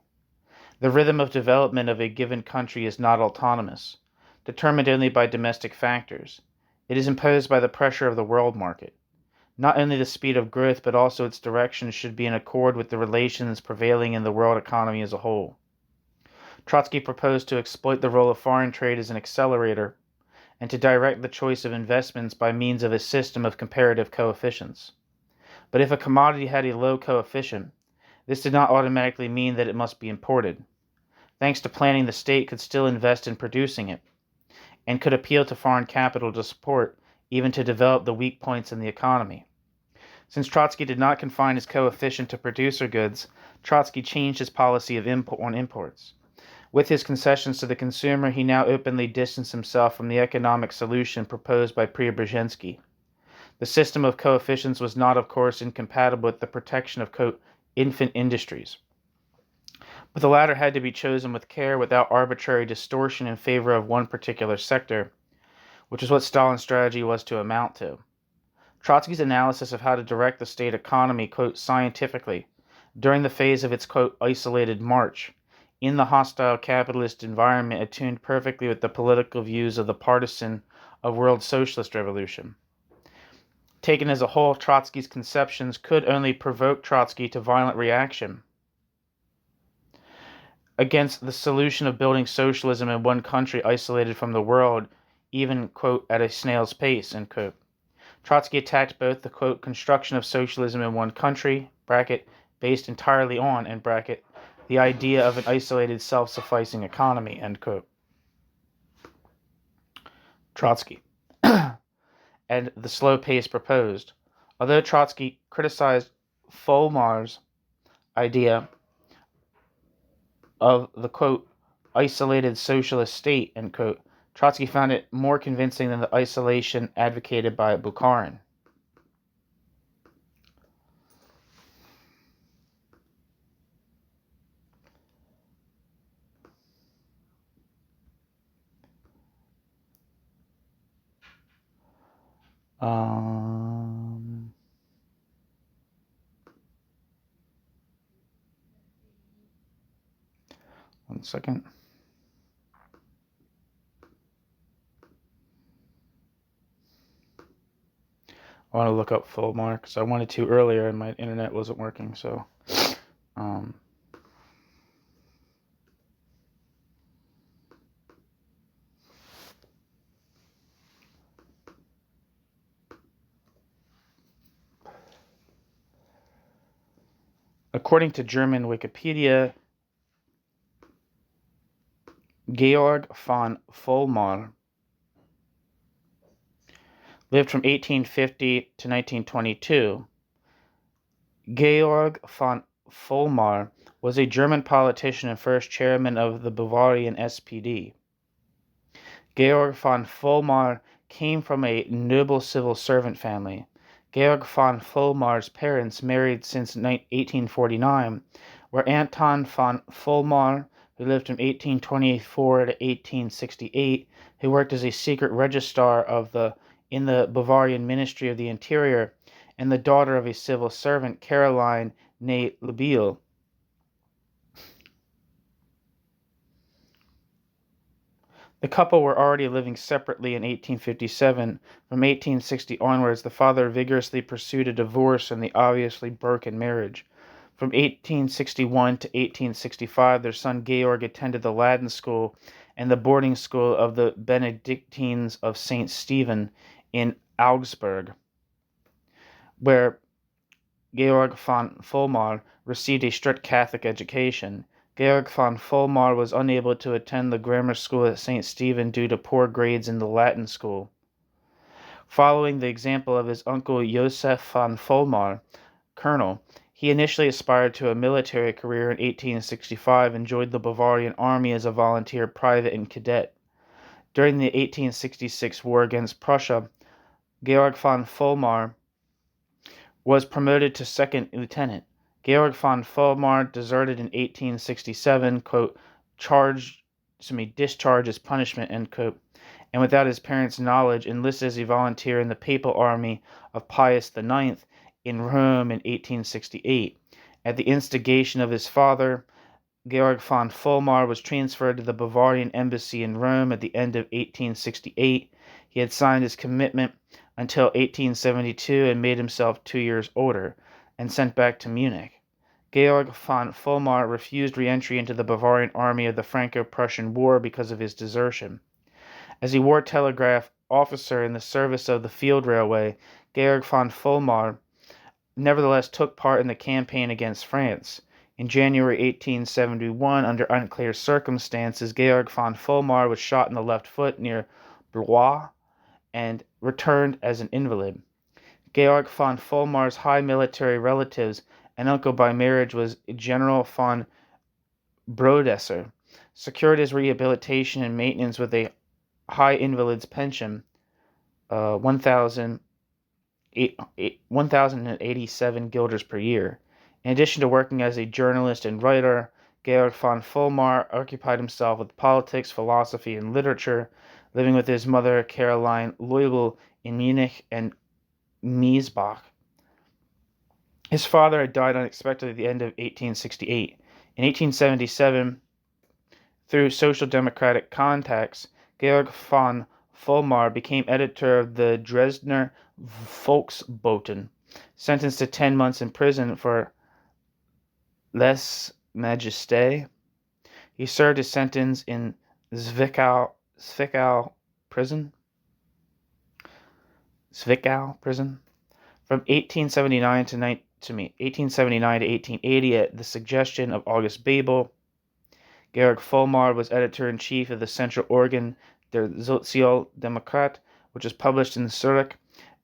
The rhythm of development of a given country is not autonomous, determined only by domestic factors. It is imposed by the pressure of the world market. Not only the speed of growth, but also its direction should be in accord with the relations prevailing in the world economy as a whole. Trotsky proposed to exploit the role of foreign trade as an accelerator and to direct the choice of investments by means of a system of comparative coefficients. But if a commodity had a low coefficient, this did not automatically mean that it must be imported. Thanks to planning, the state could still invest in producing it and could appeal to foreign capital to support, even to develop the weak points in the economy. Since Trotsky did not confine his coefficient to producer goods, Trotsky changed his policy of on imports. With his concessions to the consumer, he now openly distanced himself from the economic solution proposed by Preobrazhensky. The system of coefficients was not, of course, incompatible with the protection of, quote, infant industries. But the latter had to be chosen with care without arbitrary distortion in favor of one particular sector, which is what Stalin's strategy was to amount to. Trotsky's analysis of how to direct the state economy, quote, scientifically, during the phase of its, quote, isolated march, in the hostile capitalist environment attuned perfectly with the political views of the partisan of world socialist revolution. Taken as a whole, Trotsky's conceptions could only provoke Trotsky to violent reaction against the solution of building socialism in one country isolated from the world, even, quote, at a snail's pace, end quote. Trotsky attacked both the, quote, construction of socialism in one country, bracket, based entirely on, end bracket, the idea of an isolated self-sufficing economy, end quote. Trotsky. And the slow pace proposed. Although Trotsky criticized Folmar's idea of the, quote, isolated socialist state, end quote, Trotsky found it more convincing than the isolation advocated by Bukharin. One second. I want to look up Fulmar because I wanted to earlier and my internet wasn't working, so according to German Wikipedia, Georg von Fulmar lived from 1850 to 1922. Georg von Fulmar was a German politician and first chairman of the Bavarian SPD. Georg von Fulmar came from a noble civil servant family. Georg von Fulmar's parents married since 1849, where Anton von Fulmar, who lived from 1824 to 1868, who worked as a secret registrar in the Bavarian Ministry of the Interior, and the daughter of a civil servant, Caroline née Lebel. The couple were already living separately in 1857. From 1860 onwards, the father vigorously pursued a divorce and the obviously broken marriage. From 1861 to 1865, their son Georg attended the Latin school and the boarding school of the Benedictines of St. Stephen in Augsburg, where Georg von Fulmar received a strict Catholic education. Georg von Vollmar was unable to attend the grammar school at St. Stephen due to poor grades in the Latin school. Following the example of his uncle Josef von Vollmar, colonel, he initially aspired to a military career in 1865 and joined the Bavarian army as a volunteer private and cadet. During the 1866 war against Prussia, Georg von Vollmar was promoted to second lieutenant. Georg von Vollmar deserted in 1867, quote, discharge as punishment, end quote, and without his parents' knowledge enlisted as a volunteer in the papal army of Pius IX in Rome in 1868. At the instigation of his father, Georg von Vollmar was transferred to the Bavarian embassy in Rome at the end of 1868. He had signed his commitment until 1872 and made himself 2 years older, and sent back to Munich. Georg von Vollmar refused re-entry into the Bavarian army of the Franco-Prussian War because of his desertion. As a war telegraph officer in the service of the field railway, Georg von Vollmar nevertheless took part in the campaign against France. In January 1871, under unclear circumstances, Georg von Vollmar was shot in the left foot near Blois and returned as an invalid. Georg von Vollmar's high military relatives and uncle by marriage was General von Brodesser, secured his rehabilitation and maintenance with a high invalid's pension, 1,087 guilders per year. In addition to working as a journalist and writer, Georg von Vollmar occupied himself with politics, philosophy, and literature, living with his mother Caroline Leubel in Munich and Miesbach. His father had died unexpectedly at the end of 1868. In 1877, through social democratic contacts, Georg von Vollmar became editor of the Dresdner Volksboten. Sentenced to 10 months in prison for lèse majesté, he served his sentence in Zwickau prison. From 1879 to 1880, at the suggestion of August Bebel, Georg Vollmar was editor-in-chief of the central organ Der Sozialdemokrat, which was published in Zurich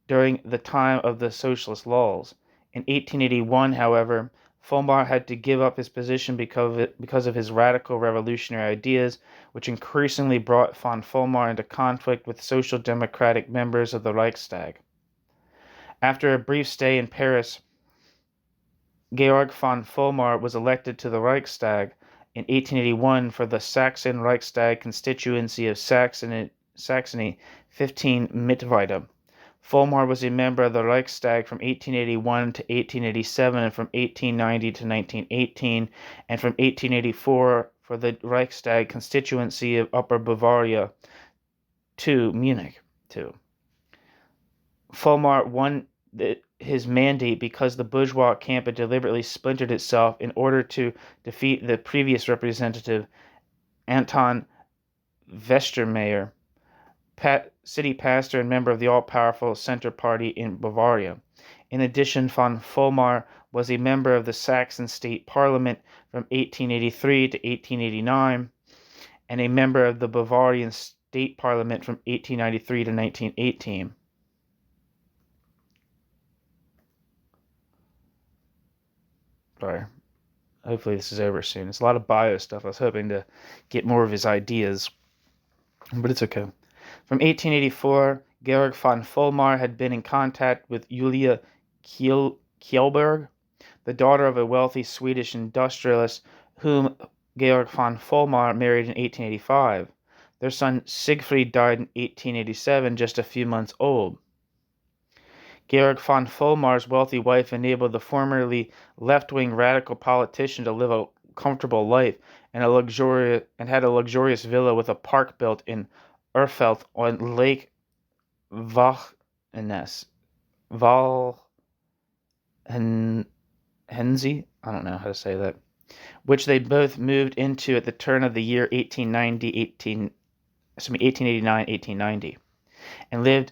during the time of the socialist lulls. In 1881, however, Vollmar had to give up his position because of his radical revolutionary ideas, which increasingly brought von Vollmar into conflict with social democratic members of the Reichstag. After a brief stay in Paris, Georg von Vollmar was elected to the Reichstag in 1881 for the Saxon Reichstag constituency of Saxony 15 Mittweida. Vollmar was a member of the Reichstag from 1881 to 1887 and from 1890 to 1918, and from 1884 for the Reichstag constituency of Upper Bavaria to Munich. Vollmar won his mandate because the bourgeois camp had deliberately splintered itself in order to defeat the previous representative, Anton Westermayer, city pastor and member of the all-powerful Centre Party in Bavaria. In addition, von Vollmar was a member of the Saxon State Parliament from 1883 to 1889, and a member of the Bavarian State Parliament from 1893 to 1918. Sorry. Hopefully this is over soon. It's a lot of bio stuff. I was hoping to get more of his ideas, but it's okay. From 1884, Georg von Vollmar had been in contact with Julia Kjellberg, the daughter of a wealthy Swedish industrialist whom Georg von Vollmar married in 1885. Their son Siegfried died in 1887, just a few months old. Georg von Vollmar's wealthy wife enabled the formerly left-wing radical politician to live a comfortable life and had a luxurious villa with a park built in Erfurt on Lake Valhensee. I don't know how to say that. Which they both moved into at the turn of the year 1889-1890, and lived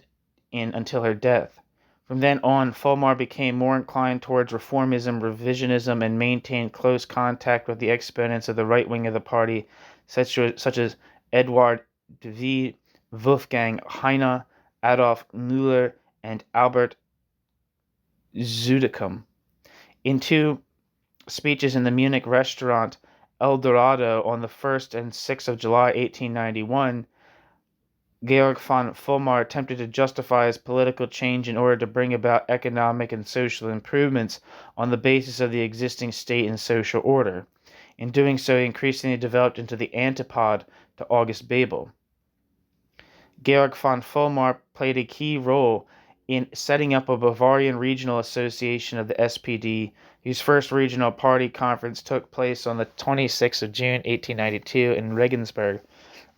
in until her death. From then on, Fulmar became more inclined towards reformism, revisionism, and maintained close contact with the exponents of the right wing of the party, such as Eduard Dv, Wolfgang Heine, Adolf Müller, and Albert Zudekum. In two speeches in the Munich restaurant El Dorado on the 1st and 6th of July 1891, Georg von Fulmar attempted to justify his political change in order to bring about economic and social improvements on the basis of the existing state and social order. In doing so, he increasingly developed into the antipode to August Bebel. Georg von Fulmar played a key role in setting up a Bavarian regional association of the SPD, whose first regional party conference took place on the 26th of June 1892 in Regensburg.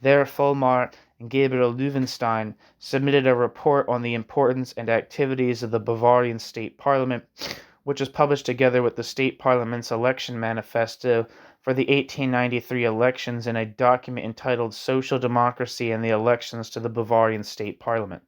There, Fulmar and Gabriel Löwenstein submitted a report on the importance and activities of the Bavarian State Parliament, which was published together with the State Parliament's election manifesto for the 1893 elections in a document entitled Social Democracy and the Elections to the Bavarian State Parliament.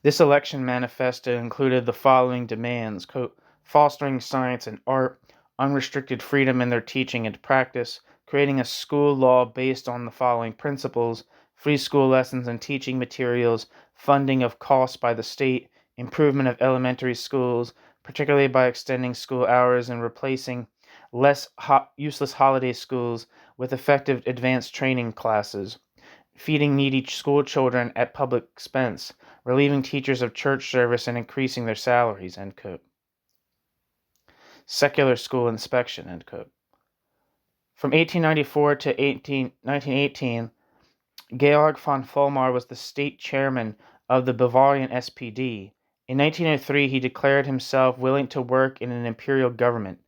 This election manifesto included the following demands: quote, fostering science and art, unrestricted freedom in their teaching and practice, creating a school law based on the following principles: free school lessons and teaching materials, funding of costs by the state, improvement of elementary schools, particularly by extending school hours and replacing less useless holiday schools with effective advanced training classes, feeding needy school children at public expense, relieving teachers of church service and increasing their salaries, end quote. Secular school inspection, end quote. From 1894 to 1918, Georg von Fulmar was the state chairman of the Bavarian SPD. In 1903, he declared himself willing to work in an imperial government.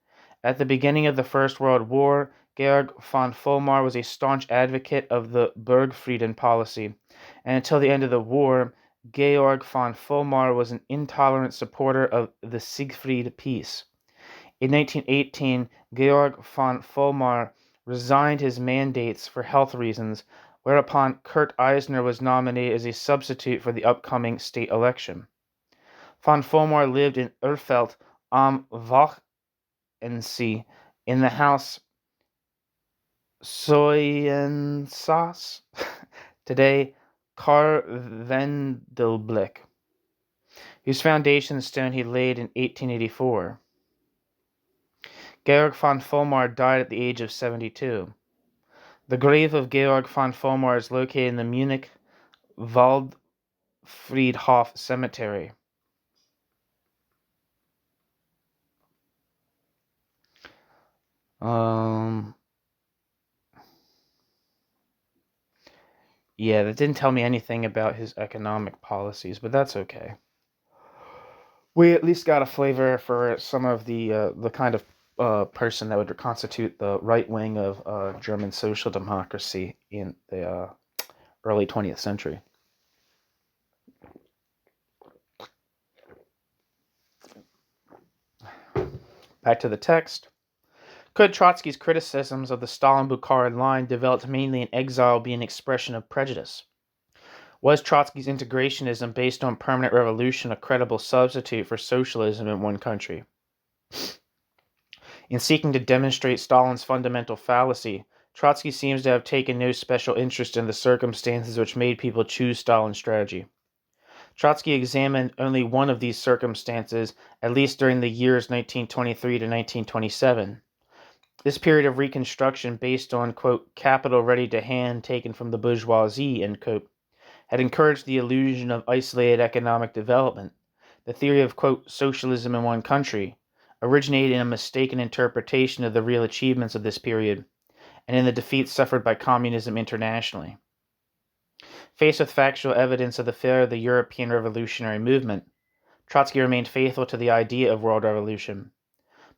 At the beginning of the First World War, Georg von Fulmar was a staunch advocate of the Burgfrieden policy, and until the end of the war, Georg von Fulmar was an intolerant supporter of the Siegfried Peace. In 1918, Georg von Fulmar resigned his mandates for health reasons, whereupon Kurt Eisner was nominated as a substitute for the upcoming state election. Von Fulmar lived in Urfeld am Wachensee in the house Soyensaas, today Karwendelblik, whose foundation stone he laid in 1884. Georg von Fulmar died at the age of 72. The grave of Georg von Fulmar is located in the Munich Waldfriedhof Cemetery. Yeah, that didn't tell me anything about his economic policies, but that's okay. We at least got a flavor for some of the kind of person that would constitute the right wing of German social democracy in the early 20th century. Back to the text. Could Trotsky's criticisms of the Stalin-Bukharin line, developed mainly in exile, be an expression of prejudice? Was Trotsky's integrationism based on permanent revolution a credible substitute for socialism in one country? In seeking to demonstrate Stalin's fundamental fallacy, Trotsky seems to have taken no special interest in the circumstances which made people choose Stalin's strategy. Trotsky examined only one of these circumstances, at least during the years 1923 to 1927. This period of reconstruction, based on, quote, capital ready to hand taken from the bourgeoisie, end quote, had encouraged the illusion of isolated economic development. The theory of, quote, socialism in one country originated in a mistaken interpretation of the real achievements of this period, and in the defeats suffered by communism internationally. Faced with factual evidence of the failure of the European revolutionary movement, Trotsky remained faithful to the idea of world revolution.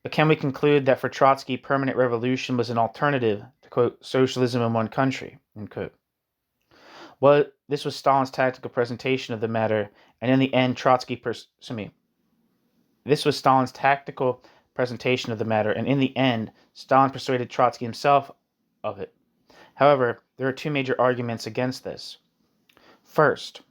But can we conclude that for Trotsky, permanent revolution was an alternative to, quote, socialism in one country, end quote? Well, this was Stalin's tactical presentation of the matter, and in the end, This was Stalin's tactical presentation of the matter, and in the end, Stalin persuaded Trotsky himself of it. However, there are two major arguments against this. First,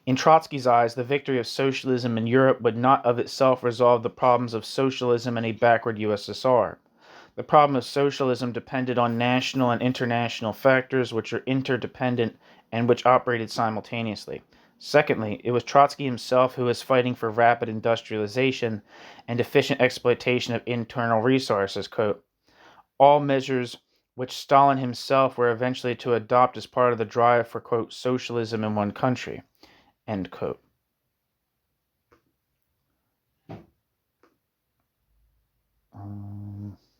In Trotsky's eyes, the victory of socialism in Europe would not of itself resolve the problems of socialism in a backward USSR. The problem of socialism depended on national and international factors which are interdependent and which operated simultaneously. Secondly, it was Trotsky himself who was fighting for rapid industrialization and efficient exploitation of internal resources, quote, all measures which Stalin himself were eventually to adopt as part of the drive for, quote, socialism in one country, end quote.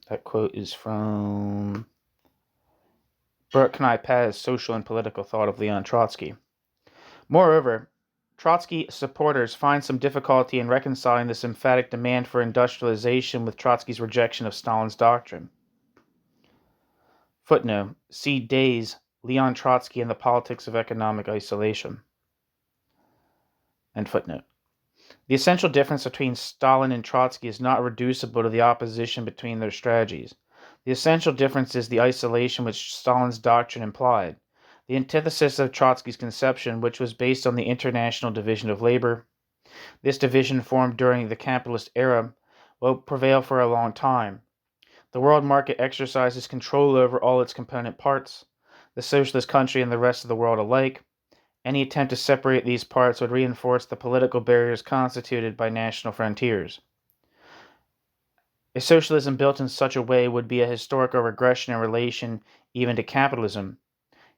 That quote is from Burknai Paz, Social and Political Thought of Leon Trotsky. Moreover, Trotsky supporters find some difficulty in reconciling this emphatic demand for industrialization with Trotsky's rejection of Stalin's doctrine. Footnote: see Days, Leon Trotsky and the Politics of Economic Isolation. End footnote. The essential difference between Stalin and Trotsky is not reducible to the opposition between their strategies. The essential difference is the isolation which Stalin's doctrine implied, the antithesis of Trotsky's conception, which was based on the international division of labor. This division, formed during the capitalist era, will prevail for a long time. The world market exercises control over all its component parts, the socialist country and the rest of the world alike. Any attempt to separate these parts would reinforce the political barriers constituted by national frontiers. A socialism built in such a way would be a historical regression in relation even to capitalism.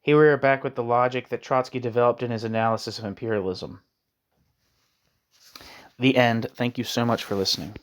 Here we are back with the logic that Trotsky developed in his analysis of imperialism. The end. Thank you so much for listening.